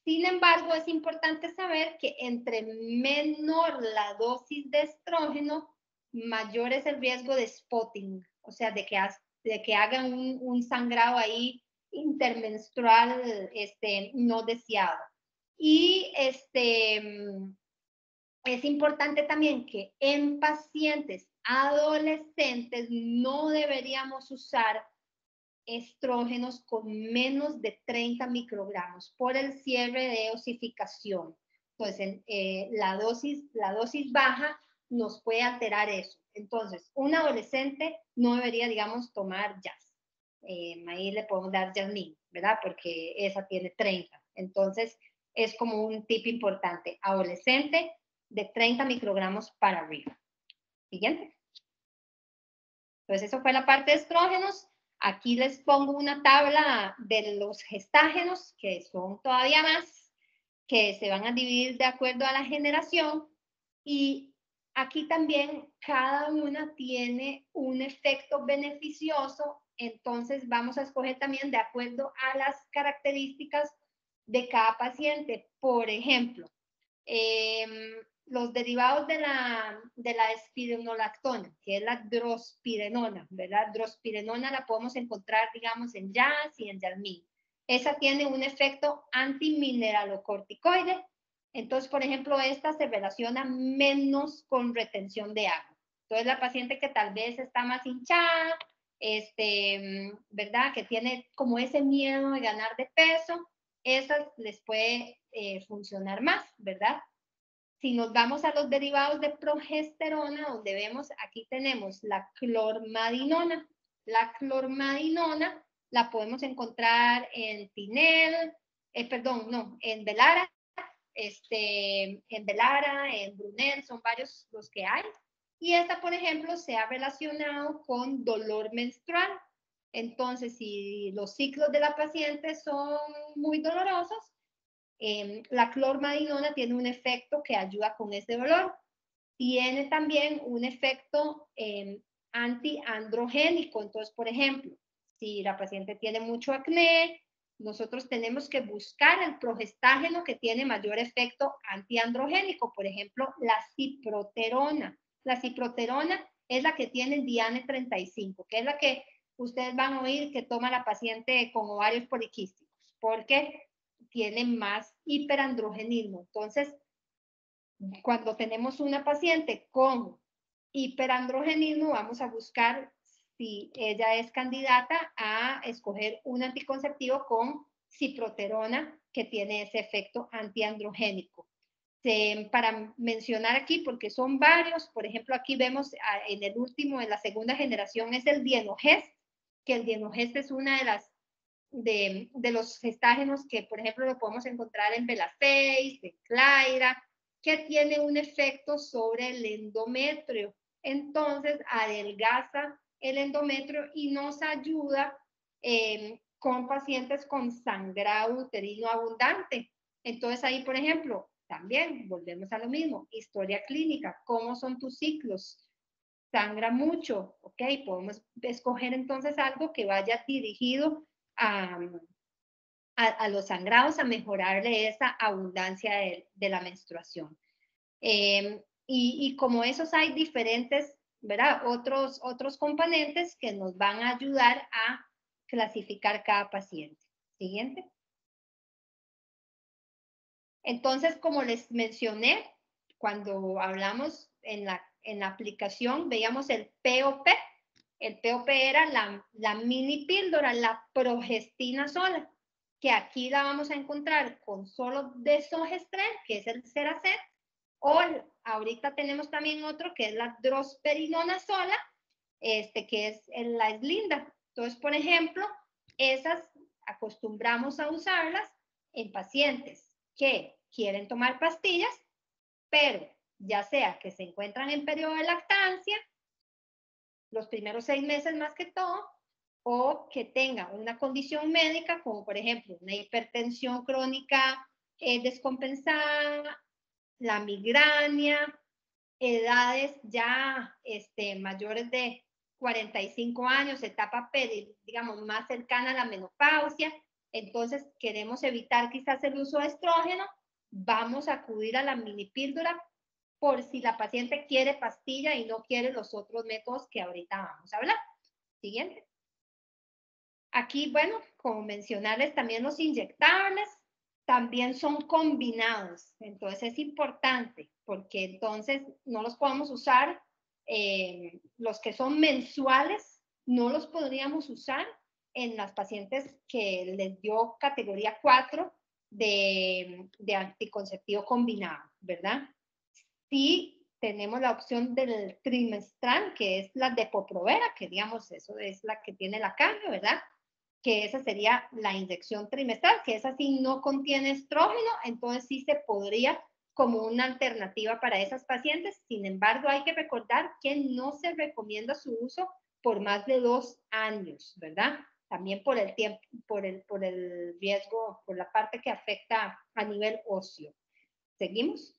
Sin embargo, es importante saber que entre menor la dosis de estrógeno, mayor es el riesgo de spotting, o sea, de que hagan un sangrado ahí intermenstrual no deseado. Y es importante también que en pacientes adolescentes no deberíamos usar estrógenos con menos de 30 microgramos por el cierre de osificación. Entonces, la dosis baja nos puede alterar eso. Entonces, un adolescente no debería, digamos, tomar Jazz. Ahí le podemos dar Jasmine, ¿verdad? Porque esa tiene 30. Entonces, es como un tip importante. Adolescente de 30 microgramos para arriba. Siguiente. Entonces, eso fue la parte de estrógenos. Aquí les pongo una tabla de los gestágenos, que son todavía más, que se van a dividir de acuerdo a la generación. Y aquí también cada una tiene un efecto beneficioso. Entonces, vamos a escoger también de acuerdo a las características de cada paciente. Por ejemplo, los derivados de la espironolactona, que es la drospirenona, ¿verdad? Drospirenona la podemos encontrar, digamos, en Jazz y en Jasmine. Esa tiene un efecto antimineralocorticoide. Entonces, por ejemplo, esta se relaciona menos con retención de agua. Entonces, la paciente que tal vez está más hinchada, ¿verdad? Que tiene como ese miedo de ganar de peso, esas les puede funcionar más, ¿verdad? Si nos vamos a los derivados de progesterona, donde vemos, aquí tenemos la clormadinona. La clormadinona la podemos encontrar en Tinel, en Velara, en Velara, en Brunel, son varios los que hay. Y esta, por ejemplo, se ha relacionado con dolor menstrual. Entonces, si los ciclos de la paciente son muy dolorosos, la clormadinona tiene un efecto que ayuda con ese dolor. Tiene también un efecto antiandrogénico. Entonces, por ejemplo, si la paciente tiene mucho acné, nosotros tenemos que buscar el progestágeno que tiene mayor efecto antiandrogénico. Por ejemplo, la ciproterona. La ciproterona es la que tiene el Diane 35, que es la que ustedes van a oír que toma la paciente con ovarios poliquísticos, porque tiene más hiperandrogenismo. Entonces, cuando tenemos una paciente con hiperandrogenismo, vamos a buscar si ella es candidata a escoger un anticonceptivo con ciproterona, que tiene ese efecto antiandrogénico. Para mencionar aquí, porque son varios, por ejemplo, aquí vemos en el último, en la segunda generación, es el Dienogest, que el Dienogest es una de los gestágenos que, por ejemplo, lo podemos encontrar en Velaface, en Claira, que tiene un efecto sobre el endometrio. Entonces, adelgaza el endometrio y nos ayuda con pacientes con sangrado uterino abundante. Entonces, ahí, por ejemplo, también volvemos a lo mismo, historia clínica, ¿cómo son tus ciclos? Sangra mucho, ok, podemos escoger entonces algo que vaya dirigido a a los sangrados, a mejorarle esa abundancia de la menstruación. Y como esos hay diferentes, ¿verdad? Otros componentes que nos van a ayudar a clasificar cada paciente. Siguiente. Entonces, como les mencioné, cuando hablamos en la aplicación, veíamos el POP. El POP era la mini píldora, la progestina sola, que aquí la vamos a encontrar con solo desogestrel, que es el Cerazet, o ahorita tenemos también otro que es la drosperinona sola, que es la Eslinda. Entonces, por ejemplo, esas acostumbramos a usarlas en pacientes que quieren tomar pastillas, pero ya sea que se encuentran en periodo de lactancia, los primeros 6 meses más que todo, o que tengan una condición médica, como por ejemplo una hipertensión crónica descompensada, la migraña, edades ya mayores de 45 años, etapa, digamos, más cercana a la menopausia. Entonces, queremos evitar quizás el uso de estrógeno, vamos a acudir a la mini píldora por si la paciente quiere pastilla y no quiere los otros métodos que ahorita vamos a hablar. Siguiente. Aquí, bueno, como mencionarles también los inyectables, también son combinados. Entonces es importante porque entonces no los podemos usar, los que son mensuales, no los podríamos usar en las pacientes que les dio categoría 4 de anticonceptivo combinado, ¿verdad? Sí tenemos la opción del trimestral, que es la Depo-Provera, que digamos, eso es la que tiene la carga, ¿verdad? Que esa sería la inyección trimestral, que esa sí no contiene estrógeno, entonces sí se podría como una alternativa para esas pacientes. Sin embargo, hay que recordar que no se recomienda su uso por más de 2 años, ¿verdad? También por el tiempo, por el riesgo, por la parte que afecta a nivel óseo. ¿Seguimos?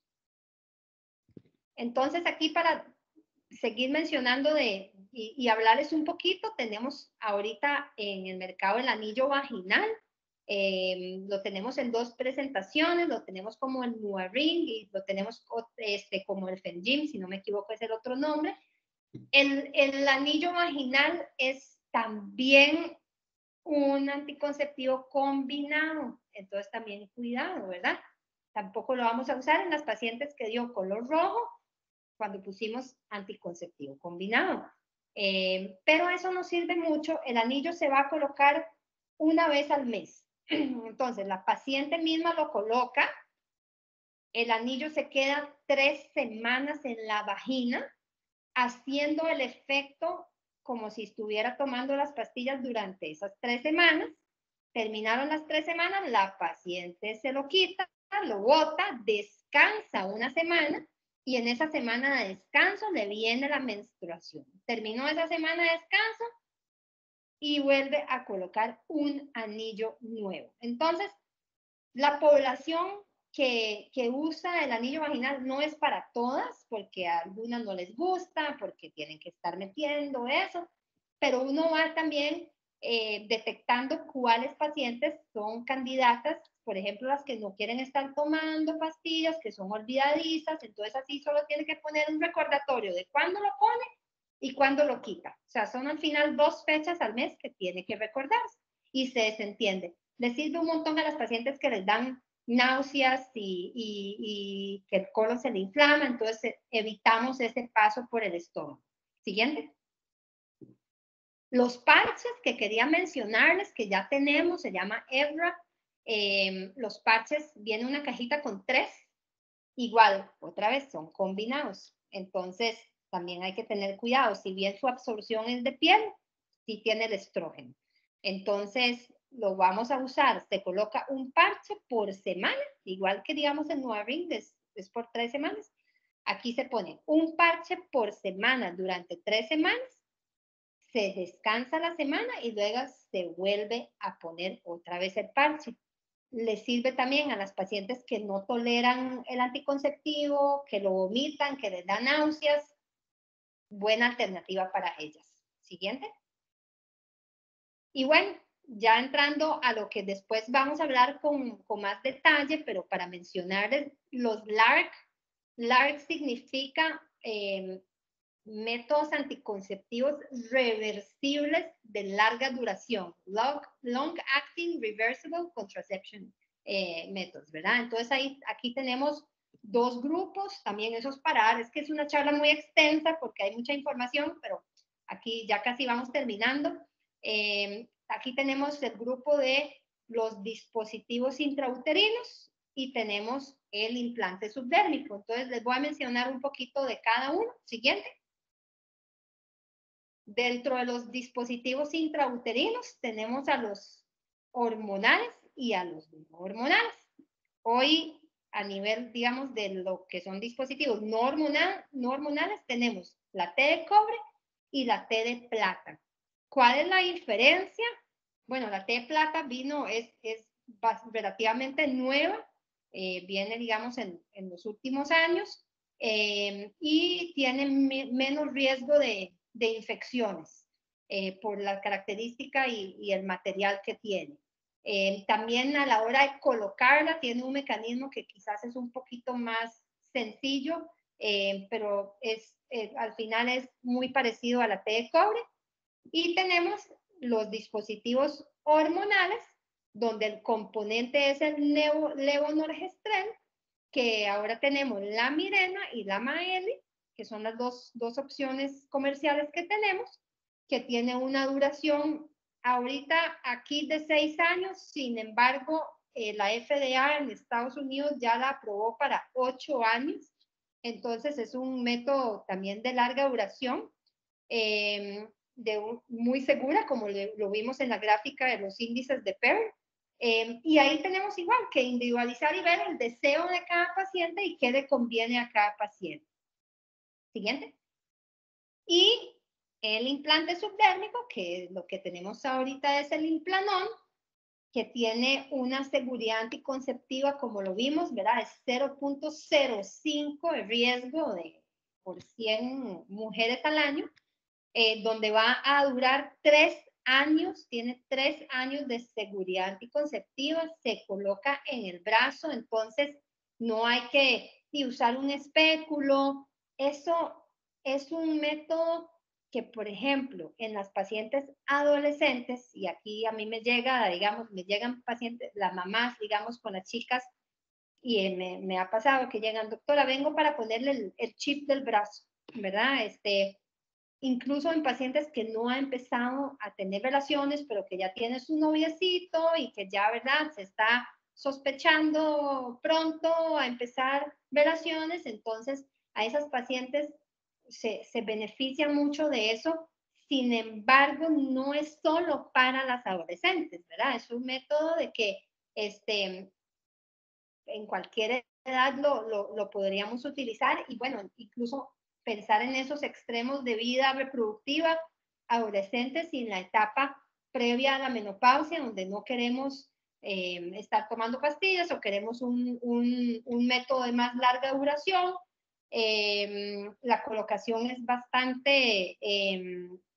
Entonces, aquí para seguir mencionando y hablarles un poquito, tenemos ahorita en el mercado el anillo vaginal. Lo tenemos en 2 presentaciones, lo tenemos como el NuvaRing y lo tenemos como el Fenjim, si no me equivoco es el otro nombre. El anillo vaginal es también un anticonceptivo combinado, entonces también cuidado, ¿verdad? Tampoco lo vamos a usar en las pacientes que dio color rojo cuando pusimos anticonceptivo combinado. Pero eso no sirve mucho, el anillo se va a colocar una vez al mes. Entonces, la paciente misma lo coloca, el anillo se queda 3 semanas en la vagina, haciendo el efecto como si estuviera tomando las pastillas durante esas 3 semanas. Terminaron las 3 semanas, la paciente se lo quita, lo bota, descansa una semana y en esa semana de descanso le viene la menstruación. Terminó esa semana de descanso y vuelve a colocar un anillo nuevo. Entonces, la población que usa el anillo vaginal no es para todas, porque a algunas no les gusta, porque tienen que estar metiendo eso, pero uno va también detectando cuáles pacientes son candidatas, por ejemplo, las que no quieren estar tomando pastillas, que son olvidadizas, entonces así solo tiene que poner un recordatorio de cuándo lo pone y cuándo lo quita. O sea, son al final 2 fechas al mes que tiene que recordarse y se desentiende. Les sirve un montón a las pacientes que les dan náuseas y que el colon se le inflama, entonces evitamos ese paso por el estómago. Siguiente. Los parches que quería mencionarles, que ya tenemos, se llama Evra. Los parches, viene una cajita con 3, igual, otra vez, son combinados. Entonces, también hay que tener cuidado. Si bien su absorción es de piel, sí tiene el estrógeno. Entonces, lo vamos a usar. Se coloca un parche por semana, igual que digamos en NuvaRing, es por 3 semanas. Aquí se pone un parche por semana durante 3 semanas. Se descansa la semana y luego se vuelve a poner otra vez el parche. Le sirve también a las pacientes que no toleran el anticonceptivo, que lo vomitan, que les da náuseas. Buena alternativa para ellas. Siguiente. Y bueno, ya entrando a lo que después vamos a hablar con más detalle, pero para mencionar los LARC, LARC significa métodos anticonceptivos reversibles de larga duración, long acting reversible contraception methods, ¿verdad? Entonces aquí tenemos dos grupos, también esos para, es que es una charla muy extensa porque hay mucha información, pero aquí ya casi vamos terminando. Aquí tenemos el grupo de los dispositivos intrauterinos y tenemos el implante subdérmico. Entonces les voy a mencionar un poquito de cada uno. Siguiente. Dentro de los dispositivos intrauterinos tenemos a los hormonales y a los no hormonales. Hoy, a nivel, digamos, de lo que son dispositivos no hormonales, tenemos la T de cobre y la T de plata. ¿Cuál es la diferencia? Bueno, la T de plata es relativamente nueva, viene, digamos, en los últimos años y tiene menos riesgo de infecciones por la característica y el material que tiene. También a la hora de colocarla tiene un mecanismo que quizás es un poquito más sencillo, pero al final es muy parecido a la T de cobre. Y tenemos los dispositivos hormonales, donde el componente es el levonorgestrel, que ahora tenemos la Mirena y la Maeli, que son las dos opciones comerciales que tenemos, que tiene una duración ahorita aquí de 6 años, sin embargo, la FDA en Estados Unidos ya la aprobó para 8 años, entonces es un método también de larga duración, muy segura, como lo vimos en la gráfica de los índices de PER. Y ahí tenemos igual que individualizar y ver el deseo de cada paciente y qué le conviene a cada paciente. Siguiente. Y el implante subdérmico, que lo que tenemos ahorita es el Implanon, que tiene una seguridad anticonceptiva, como lo vimos, ¿verdad? Es 0.05 de riesgo por 100 mujeres al año, donde va a durar 3 años, tiene 3 años de seguridad anticonceptiva, se coloca en el brazo, entonces no hay que ni usar un espéculo. Eso es un método que, por ejemplo, en las pacientes adolescentes, y aquí a mí me llegan pacientes, las mamás, digamos, con las chicas, y me ha pasado que llegan, doctora, vengo para ponerle el chip del brazo, ¿verdad? Incluso en pacientes que no han empezado a tener relaciones, pero que ya tiene su noviecito y que ya, ¿verdad?, se está sospechando pronto a empezar relaciones, entonces a esas pacientes se benefician mucho de eso. Sin embargo, no es solo para las adolescentes, ¿verdad? Es un método de que en cualquier edad lo podríamos utilizar y bueno, incluso pensar en esos extremos de vida reproductiva, adolescentes y en la etapa previa a la menopausia, donde no queremos estar tomando pastillas o queremos un método de más larga duración. La colocación es bastante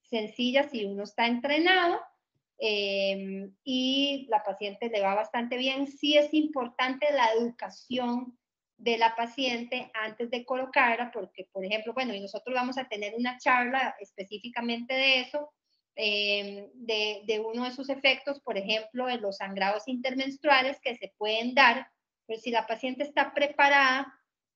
sencilla si uno está entrenado. Y la paciente le va bastante bien. Sí es importante la educación de la paciente antes de colocarla, porque, por ejemplo, bueno, y nosotros vamos a tener una charla específicamente de eso, de uno de sus efectos, por ejemplo, de los sangrados intermenstruales que se pueden dar, pero si la paciente está preparada,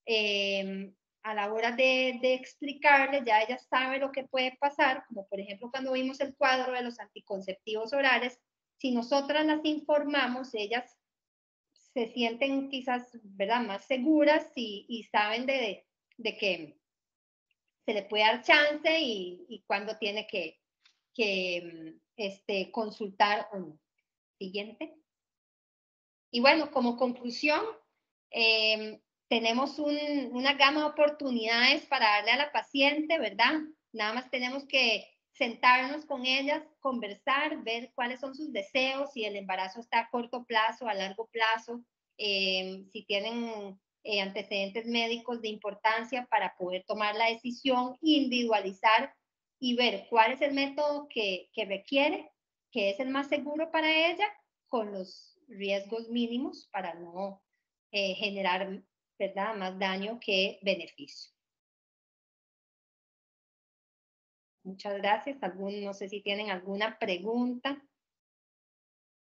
a la hora de explicarle, ya ella sabe lo que puede pasar, como por ejemplo cuando vimos el cuadro de los anticonceptivos orales, si nosotras las informamos, ellas se sienten quizás, ¿verdad?, más seguras y saben de que se le puede dar chance y cuando tiene que consultar o no. Siguiente. Y bueno, como conclusión, tenemos una gama de oportunidades para darle a la paciente, ¿verdad? Nada más tenemos que sentarnos con ellas, conversar, ver cuáles son sus deseos, si el embarazo está a corto plazo, a largo plazo, si tienen antecedentes médicos de importancia para poder tomar la decisión, individualizar y ver cuál es el método que requiere, que es el más seguro para ella, con los riesgos mínimos para no generar, ¿verdad?, más daño que beneficio. Muchas gracias. No sé si tienen alguna pregunta.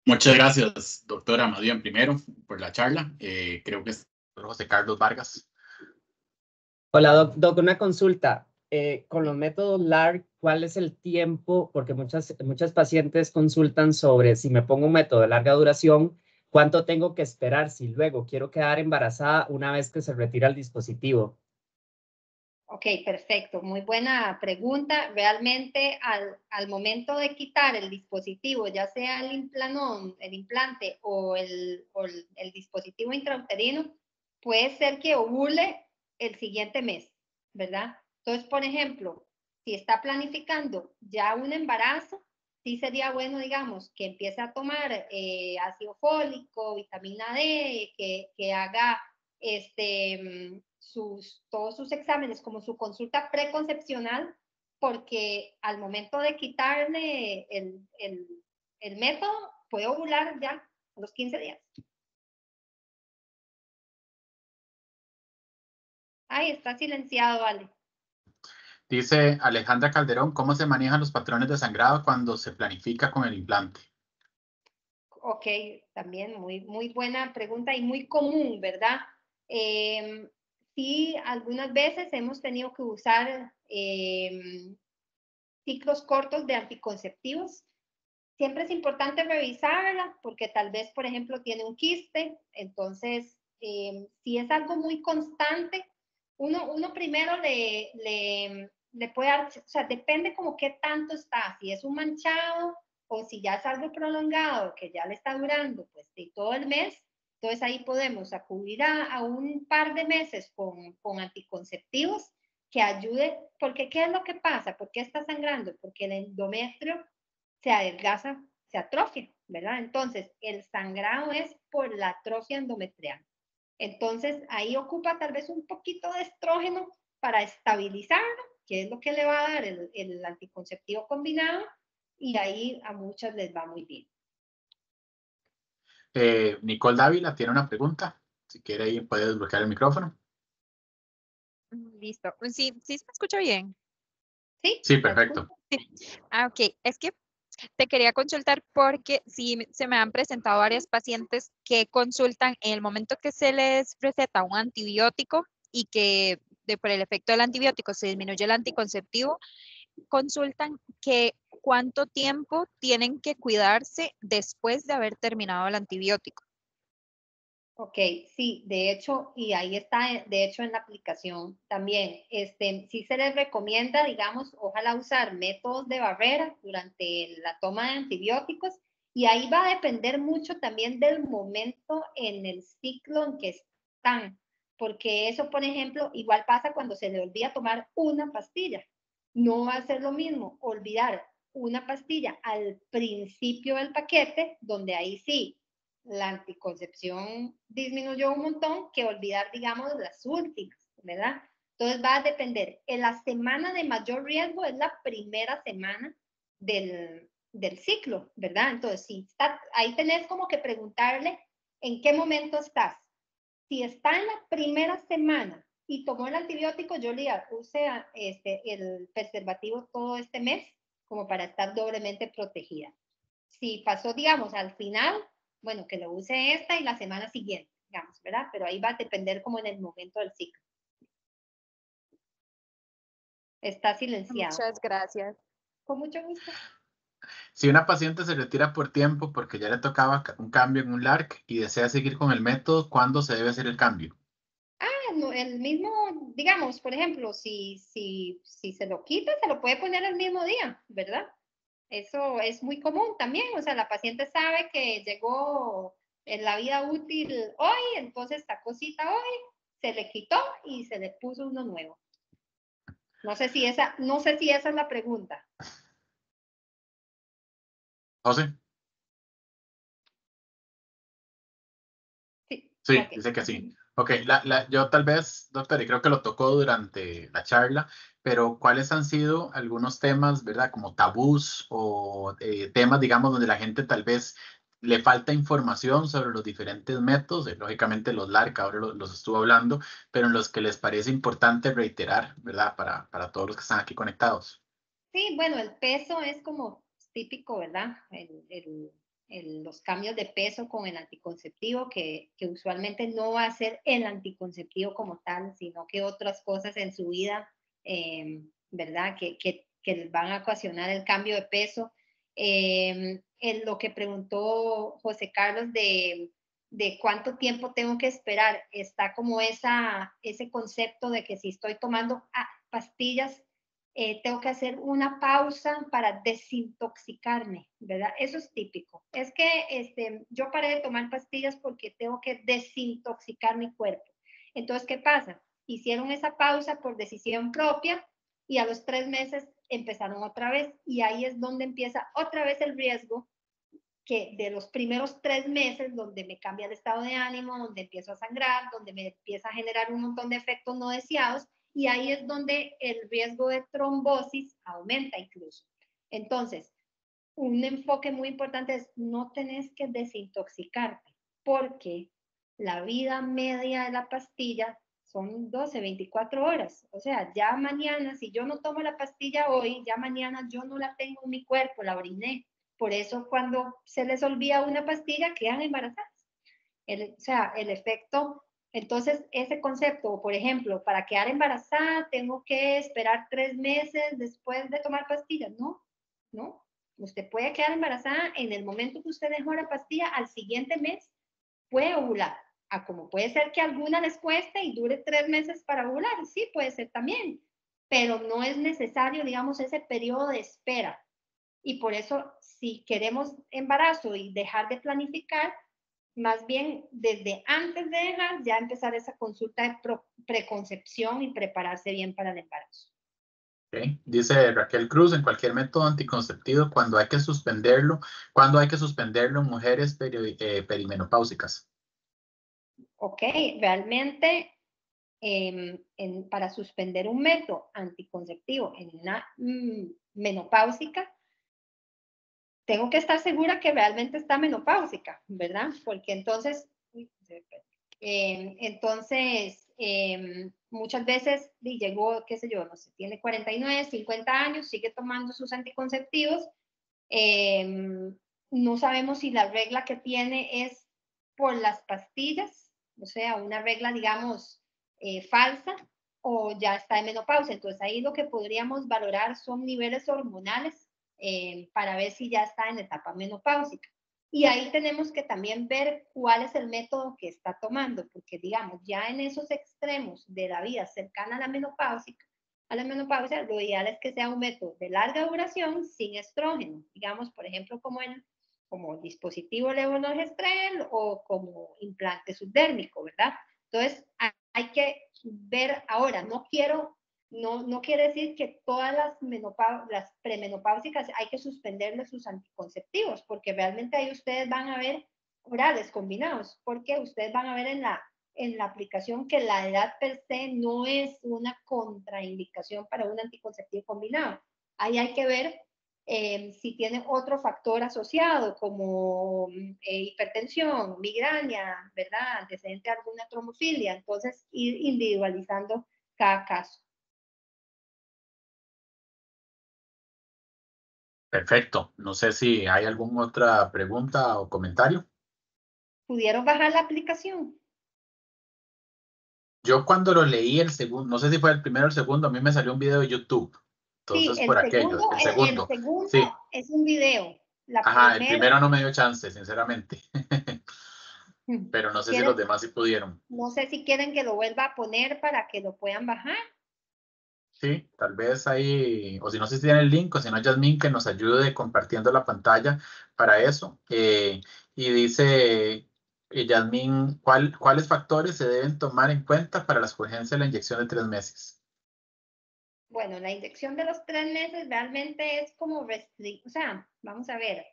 Muchas gracias, doctora Madian, primero, por la charla. Creo que es José Carlos Vargas. Hola, Doc, una consulta. Con los métodos LARC, ¿cuál es el tiempo? Porque muchas pacientes consultan sobre si me pongo un método de larga duración, ¿cuánto tengo que esperar si luego quiero quedar embarazada una vez que se retira el dispositivo? Ok, perfecto. Muy buena pregunta. Realmente al momento de quitar el dispositivo, ya sea el implanón, el implante o el dispositivo intrauterino, puede ser que ovule el siguiente mes, ¿verdad? Entonces, por ejemplo, si está planificando ya un embarazo, sí sería bueno, digamos, que empiece a tomar ácido fólico, vitamina D, que haga todos sus exámenes como su consulta preconcepcional, porque al momento de quitarle el método, puede ovular ya a los 15 días. Ay, está silenciado, Ale. Dice Alejandra Calderón, ¿cómo se manejan los patrones de sangrado cuando se planifica con el implante? Ok, también muy buena pregunta y muy común, ¿verdad? Sí, algunas veces hemos tenido que usar ciclos cortos de anticonceptivos. Siempre es importante revisarla porque tal vez, por ejemplo, tiene un quiste. Entonces, si es algo muy constante, uno primero le puede dar, o sea, depende como qué tanto está, si es un manchado o si ya es algo prolongado, que ya le está durando, pues, de todo el mes. Entonces ahí podemos acudir a un par de meses con anticonceptivos que ayude, porque ¿qué es lo que pasa? ¿Por qué está sangrando? Porque el endometrio se adelgaza, se atrofia, ¿verdad? Entonces, el sangrado es por la atrofia endometrial. Entonces, ahí ocupa tal vez un poquito de estrógeno para estabilizarlo, que es lo que le va a dar el anticonceptivo combinado, y ahí a muchas les va muy bien. Nicole Dávila tiene una pregunta. Si quiere, ahí puede desbloquear el micrófono. Listo. Sí, sí se me escucha bien. Sí, Sí, perfecto. Sí. Ok, es que te quería consultar porque sí se me han presentado varias pacientes que consultan en el momento que se les receta un antibiótico y que por el efecto del antibiótico se disminuye el anticonceptivo, consultan que cuánto tiempo tienen que cuidarse después de haber terminado el antibiótico. Ok, sí, de hecho, y ahí está, de hecho, en la aplicación también, sí se les recomienda, digamos, ojalá usar métodos de barrera durante la toma de antibióticos, y ahí va a depender mucho también del momento en el ciclo en que están, porque eso, por ejemplo, igual pasa cuando se le olvida tomar una pastilla. No va a ser lo mismo olvidar una pastilla al principio del paquete, donde ahí sí la anticoncepción disminuyó un montón, que olvidar, digamos, las últimas, ¿verdad? Entonces va a depender. En la semana de mayor riesgo es la primera semana del ciclo, ¿verdad? Entonces, si está, ahí tenés como que preguntarle en qué momento estás. Si está en la primera semana y tomó el antibiótico, yo le use el preservativo todo este mes como para estar doblemente protegida. Si pasó, digamos, al final, bueno, que lo use esta y la semana siguiente, digamos, ¿verdad? Pero ahí va a depender como en el momento del ciclo. Está silenciado. Muchas gracias. Con mucho gusto. Si una paciente se retira por tiempo porque ya le tocaba un cambio en un LARC y desea seguir con el método, ¿cuándo se debe hacer el cambio? No, el mismo, digamos, por ejemplo, si se lo quita, se lo puede poner el mismo día, ¿verdad? Eso es muy común también, o sea, la paciente sabe que llegó en la vida útil hoy, entonces esta cosita hoy, se le quitó y se le puso uno nuevo. No sé si esa es la pregunta. ¿José? Sí, Sí, okay. dice que sí. Ok, yo tal vez, doctor, y creo que lo tocó durante la charla, pero ¿cuáles han sido algunos temas, verdad, como tabús o temas, digamos, donde la gente tal vez le falta información sobre los diferentes métodos? Lógicamente los LARC, ahora los estuvo hablando, pero en los que les parece importante reiterar, ¿verdad? Para todos los que están aquí conectados. Sí, bueno, el peso es como típico, ¿verdad? Los cambios de peso con el anticonceptivo, que usualmente no va a ser el anticonceptivo como tal, sino que otras cosas en su vida, ¿verdad? Que les van a ocasionar el cambio de peso. En lo que preguntó José Carlos de cuánto tiempo tengo que esperar, está como ese concepto de que si estoy tomando pastillas, tengo que hacer una pausa para desintoxicarme, ¿verdad? Eso es típico. Es que yo paré de tomar pastillas porque tengo que desintoxicar mi cuerpo. Entonces, ¿qué pasa? Hicieron esa pausa por decisión propia y a los 3 meses empezaron otra vez. Y ahí es donde empieza otra vez el riesgo, que de los primeros 3 meses, donde me cambia el estado de ánimo, donde empiezo a sangrar, donde me empieza a generar un montón de efectos no deseados, y ahí es donde el riesgo de trombosis aumenta incluso. Entonces, un enfoque muy importante es no tenés que desintoxicarte, porque la vida media de la pastilla son 12, 24 horas. O sea, ya mañana, si yo no tomo la pastilla hoy, ya mañana yo no la tengo en mi cuerpo, la oriné. Por eso cuando se les olvida una pastilla, quedan embarazadas. O sea, el efecto. Entonces, ese concepto, por ejemplo, para quedar embarazada tengo que esperar 3 meses después de tomar pastillas. No, no. Usted puede quedar embarazada en el momento que usted dejó la pastilla, al siguiente mes puede ovular. Como puede ser que a alguna les cueste y dure 3 meses para ovular, sí, puede ser también, pero no es necesario, digamos, ese periodo de espera. Y por eso, si queremos embarazo y dejar de planificar, más bien desde antes de dejar, ya empezar esa consulta de preconcepción y prepararse bien para el embarazo. Okay. Dice Raquel Cruz, en cualquier método anticonceptivo, cuando hay que suspenderlo en mujeres perimenopáusicas. Ok, realmente para suspender un método anticonceptivo en una menopáusica, tengo que estar segura que realmente está menopáusica, ¿verdad? Porque entonces, muchas veces llegó, qué sé yo, no sé, tiene 49, 50 años, sigue tomando sus anticonceptivos, no sabemos si la regla que tiene es por las pastillas, o sea, una regla, digamos, falsa, o ya está en menopausia. Entonces ahí lo que podríamos valorar son niveles hormonales para ver si ya está en etapa menopáusica. Y ahí tenemos que también ver cuál es el método que está tomando, porque digamos, ya en esos extremos de la vida cercana a la menopausia, lo ideal es que sea un método de larga duración sin estrógeno, digamos, por ejemplo, como el dispositivo levonorgestrel o como implante subdérmico, ¿verdad? Entonces, hay que ver ahora, no quiere decir que todas las premenopáusicas hay que suspenderles sus anticonceptivos, porque realmente ahí ustedes van a ver orales combinados, porque ustedes van a ver en la aplicación que la edad per se no es una contraindicación para un anticonceptivo combinado. Ahí hay que ver si tiene otro factor asociado como hipertensión, migraña, ¿verdad? Antecedente de alguna trombofilia. Entonces, ir individualizando cada caso. Perfecto. No sé si hay alguna otra pregunta o comentario. ¿Pudieron bajar la aplicación? Yo cuando lo leí el segundo, no sé si fue el primero o el segundo, a mí me salió un video de YouTube. Sí, Entonces, por aquello, el segundo. segundo Sí. es un video. La Ajá, el primera, primero no me dio chance, sinceramente. Pero no sé si los demás sí pudieron. no sé si quieren que lo vuelva a poner para que lo puedan bajar. Sí, tal vez ahí, o si no sé si tiene el link, o si no, Yasmín, que nos ayude compartiendo la pantalla para eso. Y dice Yasmín, ¿cuáles factores se deben tomar en cuenta para la escogencia de la inyección de 3 meses? Bueno, la inyección de los 3 meses realmente es como o sea, vamos a ver,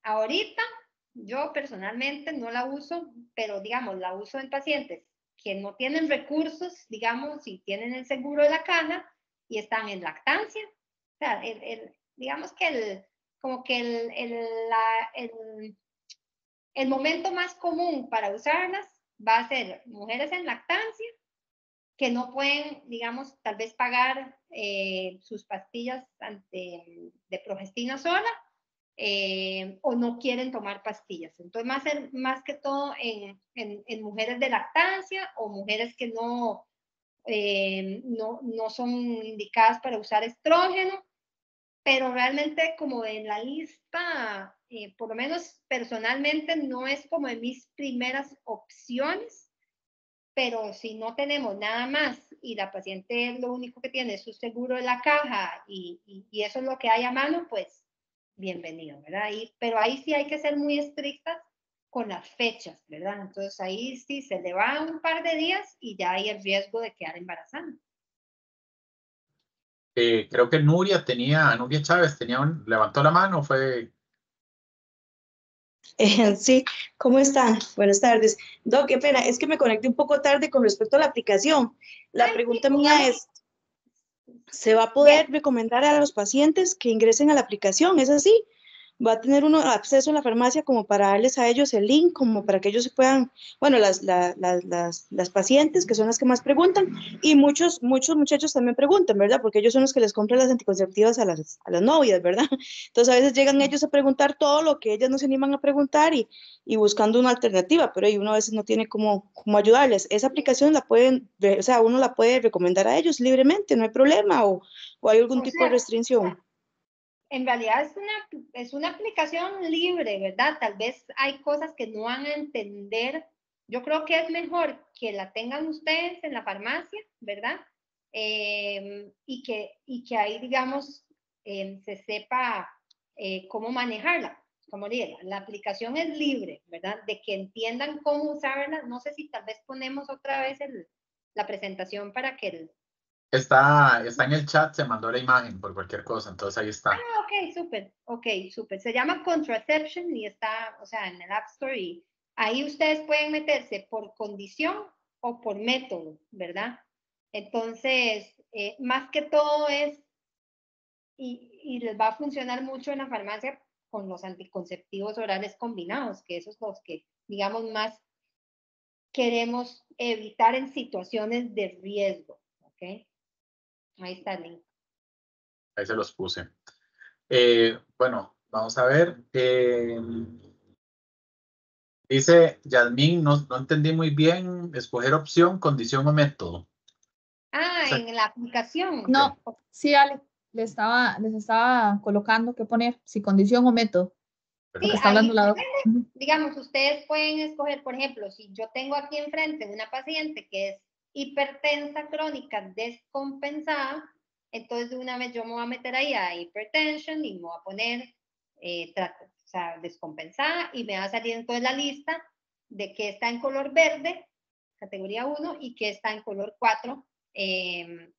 ahorita yo personalmente no la uso, pero digamos, la uso en pacientes que no tienen recursos, digamos, y tienen el seguro de la caja y están en lactancia. O sea, digamos que el momento más común para usarlas va a ser mujeres en lactancia que no pueden, digamos, tal vez pagar sus pastillas de progestina sola, o no quieren tomar pastillas. Entonces, más que todo en mujeres de lactancia o mujeres que no son indicadas para usar estrógeno, pero realmente como en la lista, por lo menos personalmente, no es como de mis primeras opciones. Pero si no tenemos nada más y la paciente lo único que tiene es su seguro de la caja y eso es lo que hay a mano, pues bienvenido, ¿verdad? Pero ahí sí hay que ser muy estrictas con las fechas, ¿verdad? Entonces ahí sí se le va un par de días y ya hay el riesgo de quedar embarazada. Creo que Nuria Chávez levantó la mano, fue... Sí, ¿cómo están? Buenas tardes. Doc, qué pena, es que me conecté un poco tarde con respecto a la aplicación. La pregunta mía es, ¿se va a poder recomendar a los pacientes que ingresen a la aplicación? ¿Es así? ¿Va a tener uno acceso a la farmacia como para darles a ellos el link, como para que ellos se puedan, bueno, las pacientes, que son las que más preguntan, y muchos muchachos también preguntan, ¿verdad? Porque ellos son los que les compran las anticonceptivas a las novias, ¿verdad? Entonces a veces llegan ellos a preguntar todo lo que ellas no se animan a preguntar y buscando una alternativa, pero ahí uno a veces no tiene cómo ayudarles. Esa aplicación la pueden, o sea, uno la puede recomendar a ellos libremente, no hay problema, o hay algún tipo de restricción. En realidad es una aplicación libre, ¿verdad? Tal vez hay cosas que no van a entender. Yo creo que es mejor que la tengan ustedes en la farmacia, ¿verdad? Y que ahí, digamos, se sepa cómo manejarla. Como dije, la aplicación es libre, ¿verdad? De que entiendan cómo usarla. No sé si tal vez ponemos otra vez la presentación para que Está en el chat, se mandó la imagen por cualquier cosa, entonces ahí está. Ok, súper. Se llama Contraception y está, o sea, en el App Store, y ahí ustedes pueden meterse por condición o por método, ¿verdad? Entonces, más que todo es, y les va a funcionar mucho en la farmacia con los anticonceptivos orales combinados, que esos son los que, digamos, más queremos evitar en situaciones de riesgo, ¿ok? Ahí está el link. Ahí se los puse. Bueno, vamos a ver. Dice Yasmín, no entendí muy bien, escoger opción, condición o método. Ah, O sea, en la aplicación. No, sí, Ale, les estaba colocando qué poner, si condición o método. Sí, Porque está hablando la doctora. Digamos, ustedes pueden escoger, por ejemplo, si yo tengo aquí enfrente una paciente que es hipertensa crónica descompensada, entonces de una vez yo me voy a meter ahí a hypertension y me voy a poner descompensada, y me va a salir entonces la lista de que está en color verde, categoría 1, y que está en color 4,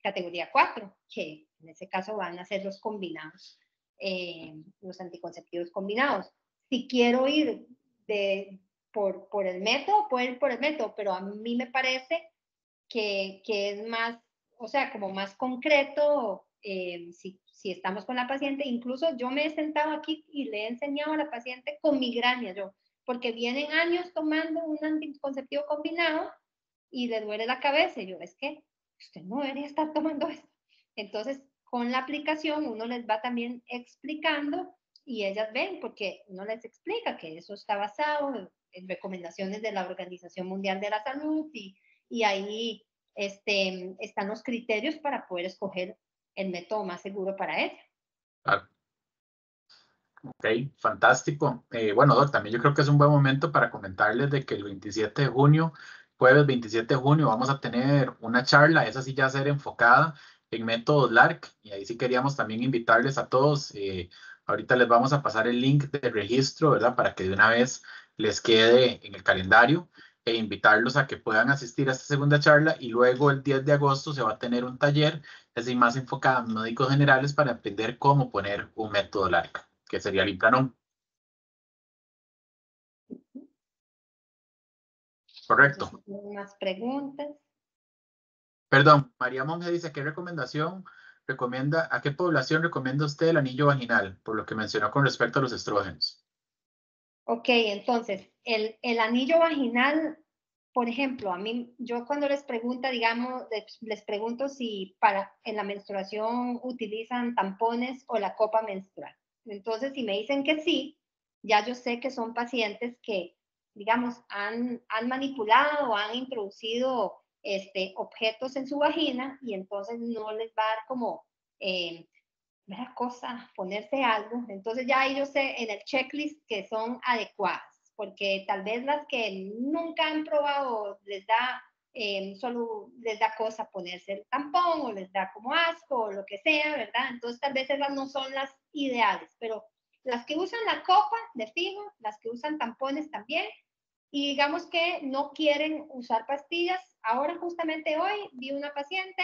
categoría 4, que en ese caso van a ser los combinados, los anticonceptivos combinados. Si quiero ir por el método, puedo ir por el método, pero a mí me parece que es más, o sea, como más concreto, si estamos con la paciente. Incluso yo me he sentado aquí y le he enseñado a la paciente con migraña, porque vienen años tomando un anticonceptivo combinado y le duele la cabeza, y yo, es que usted no debería estar tomando esto. Entonces, con la aplicación uno les va también explicando y ellas ven, porque uno les explica que eso está basado en recomendaciones de la Organización Mundial de la Salud, y ahí están los criterios para poder escoger el método más seguro para ella. Claro. Ok, fantástico. Bueno, Doc, también yo creo que es un buen momento para comentarles de que el 27 de junio, jueves 27 de junio, vamos a tener una charla, esa sí ya va a ser enfocada en métodos LARC, y ahí sí queríamos también invitarles a todos. Ahorita les vamos a pasar el link de registro, ¿verdad? Para que de una vez les quede en el calendario, e invitarlos a que puedan asistir a esta segunda charla, y luego el 10 de agosto se va a tener un taller, así más enfocado en médicos generales, para aprender cómo poner un método LARC, que sería el Implanon. Correcto. No sé si tienen más preguntas. Perdón, María Monge dice, ¿qué recomendación recomienda, a qué población recomienda usted el anillo vaginal? Por lo que mencionó con respecto a los estrógenos. Ok, entonces, el anillo vaginal, por ejemplo, a mí, yo cuando les pregunto, digamos, les pregunto si en la menstruación utilizan tampones o la copa menstrual. Entonces, si me dicen que sí, ya yo sé que son pacientes que, digamos, han manipulado o han introducido objetos en su vagina y entonces no les va a dar como mera cosa, ponerse algo. Entonces ya ahí yo sé en el checklist que son adecuadas, porque tal vez las que nunca han probado les da, solo les da cosa ponerse el tampón o les da como asco o lo que sea, ¿verdad? Entonces tal vez esas no son las ideales, pero las que usan la copa de fijo, las que usan tampones también, y digamos que no quieren usar pastillas. Ahora justamente hoy vi una paciente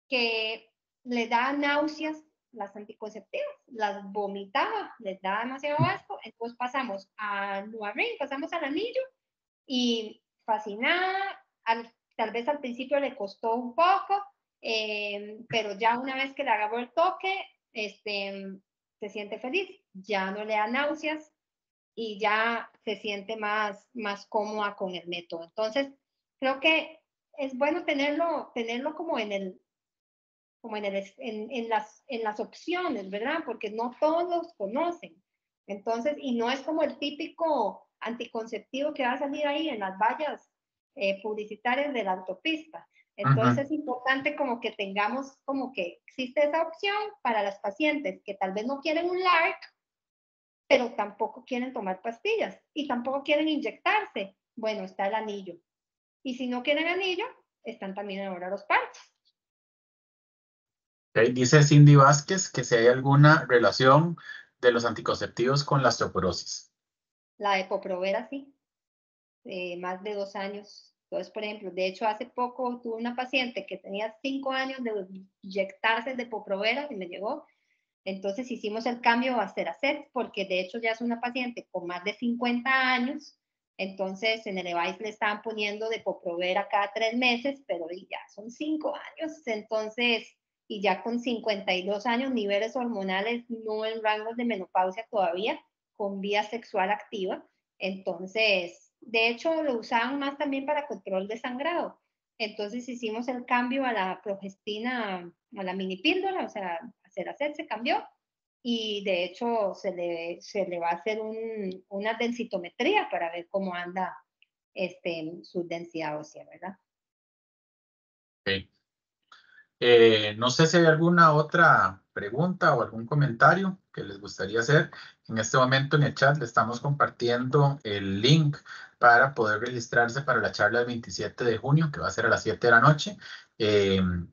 que le da náuseas las anticonceptivas, las vomitaba, les da demasiado asco, entonces pasamos a Nuarin, pasamos al anillo y fascinada, tal vez al principio le costó un poco, pero ya una vez que le agarró el toque, se siente feliz, ya no le da náuseas y ya se siente más cómoda con el método. Entonces, creo que es bueno tenerlo como en las opciones, ¿verdad? Porque no todos los conocen. Entonces, y no es como el típico anticonceptivo que va a salir ahí en las vallas publicitarias de la autopista. Entonces es importante como que tengamos como que existe esa opción para las pacientes que tal vez no quieren un LARC, pero tampoco quieren tomar pastillas y tampoco quieren inyectarse. Bueno, está el anillo. Y si no quieren anillo, están también ahora los parches. Okay. Dice Cindy Vázquez que si hay alguna relación de los anticonceptivos con la osteoporosis. La Depo-Provera sí, más de 2 años. Entonces, por ejemplo, de hecho, hace poco tuve una paciente que tenía 5 años de inyectarse de Depo-Provera y me llegó. Entonces hicimos el cambio a Ceracet, porque de hecho ya es una paciente con más de 50 años. Entonces en el EVAIS le estaban poniendo Depo-Provera cada 3 meses, pero ya son 5 años. Entonces, y ya con 52 años, niveles hormonales no en rangos de menopausia todavía, con vía sexual activa. Entonces, de hecho, lo usaban más también para control de sangrado. Entonces hicimos el cambio a la progestina, a la mini píldora, o sea, a Ceracet se cambió y de hecho se le va a hacer una densitometría para ver cómo anda su densidad ósea, ¿verdad? Okay. No sé si hay alguna otra pregunta o algún comentario que les gustaría hacer. En este momento en el chat le estamos compartiendo el link para poder registrarse para la charla del 27 de junio, que va a ser a las 7 de la noche.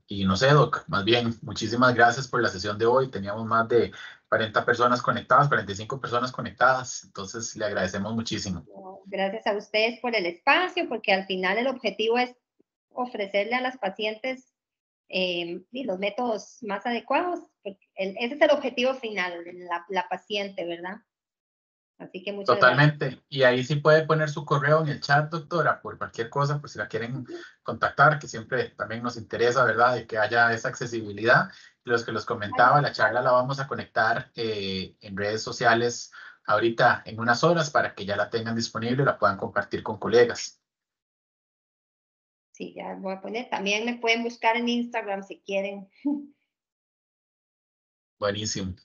Y no sé, Doc, más bien, muchísimas gracias por la sesión de hoy. Teníamos más de 40 personas conectadas, 45 personas conectadas, entonces le agradecemos muchísimo. Gracias a ustedes por el espacio, porque al final el objetivo es ofrecerle a las pacientes los métodos más adecuados. Ese es el objetivo final, la paciente, ¿verdad? Así que muchas Totalmente. gracias. Y ahí sí puede poner su correo en el chat, doctora, por cualquier cosa, por si la quieren contactar, que siempre también nos interesa, ¿verdad?, de que haya esa accesibilidad. Los que los comentaba, la charla la vamos a conectar en redes sociales ahorita en unas horas para que ya la tengan disponible y la puedan compartir con colegas. Sí, ya voy a poner. También me pueden buscar en Instagram si quieren. Buenísimo.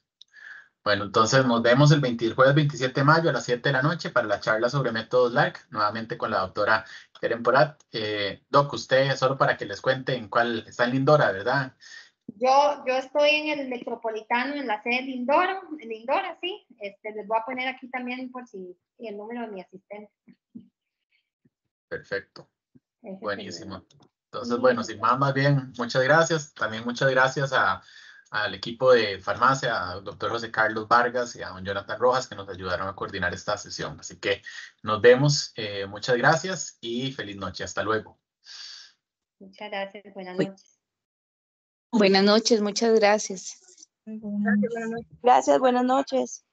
Bueno, entonces nos vemos el jueves 27 de mayo a las 7 de la noche para la charla sobre métodos LARC, nuevamente con la doctora Keren Porat. Doc, usted, solo para que les cuente en cuál, está en Lindora, ¿verdad? Yo estoy en el Metropolitano, en la sede de Lindora, sí. Les voy a poner aquí también por si el número de mi asistente. Perfecto. Ese Buenísimo. Entonces, Muy bueno, bien. sin más bien, muchas gracias. También muchas gracias al equipo de farmacia, al doctor José Carlos Vargas y a don Jonathan Rojas, que nos ayudaron a coordinar esta sesión. Así que nos vemos. Muchas gracias y feliz noche. Hasta luego. Muchas gracias. Buenas noches. Buenas noches, muchas gracias. Buenas noches. Gracias, buenas noches.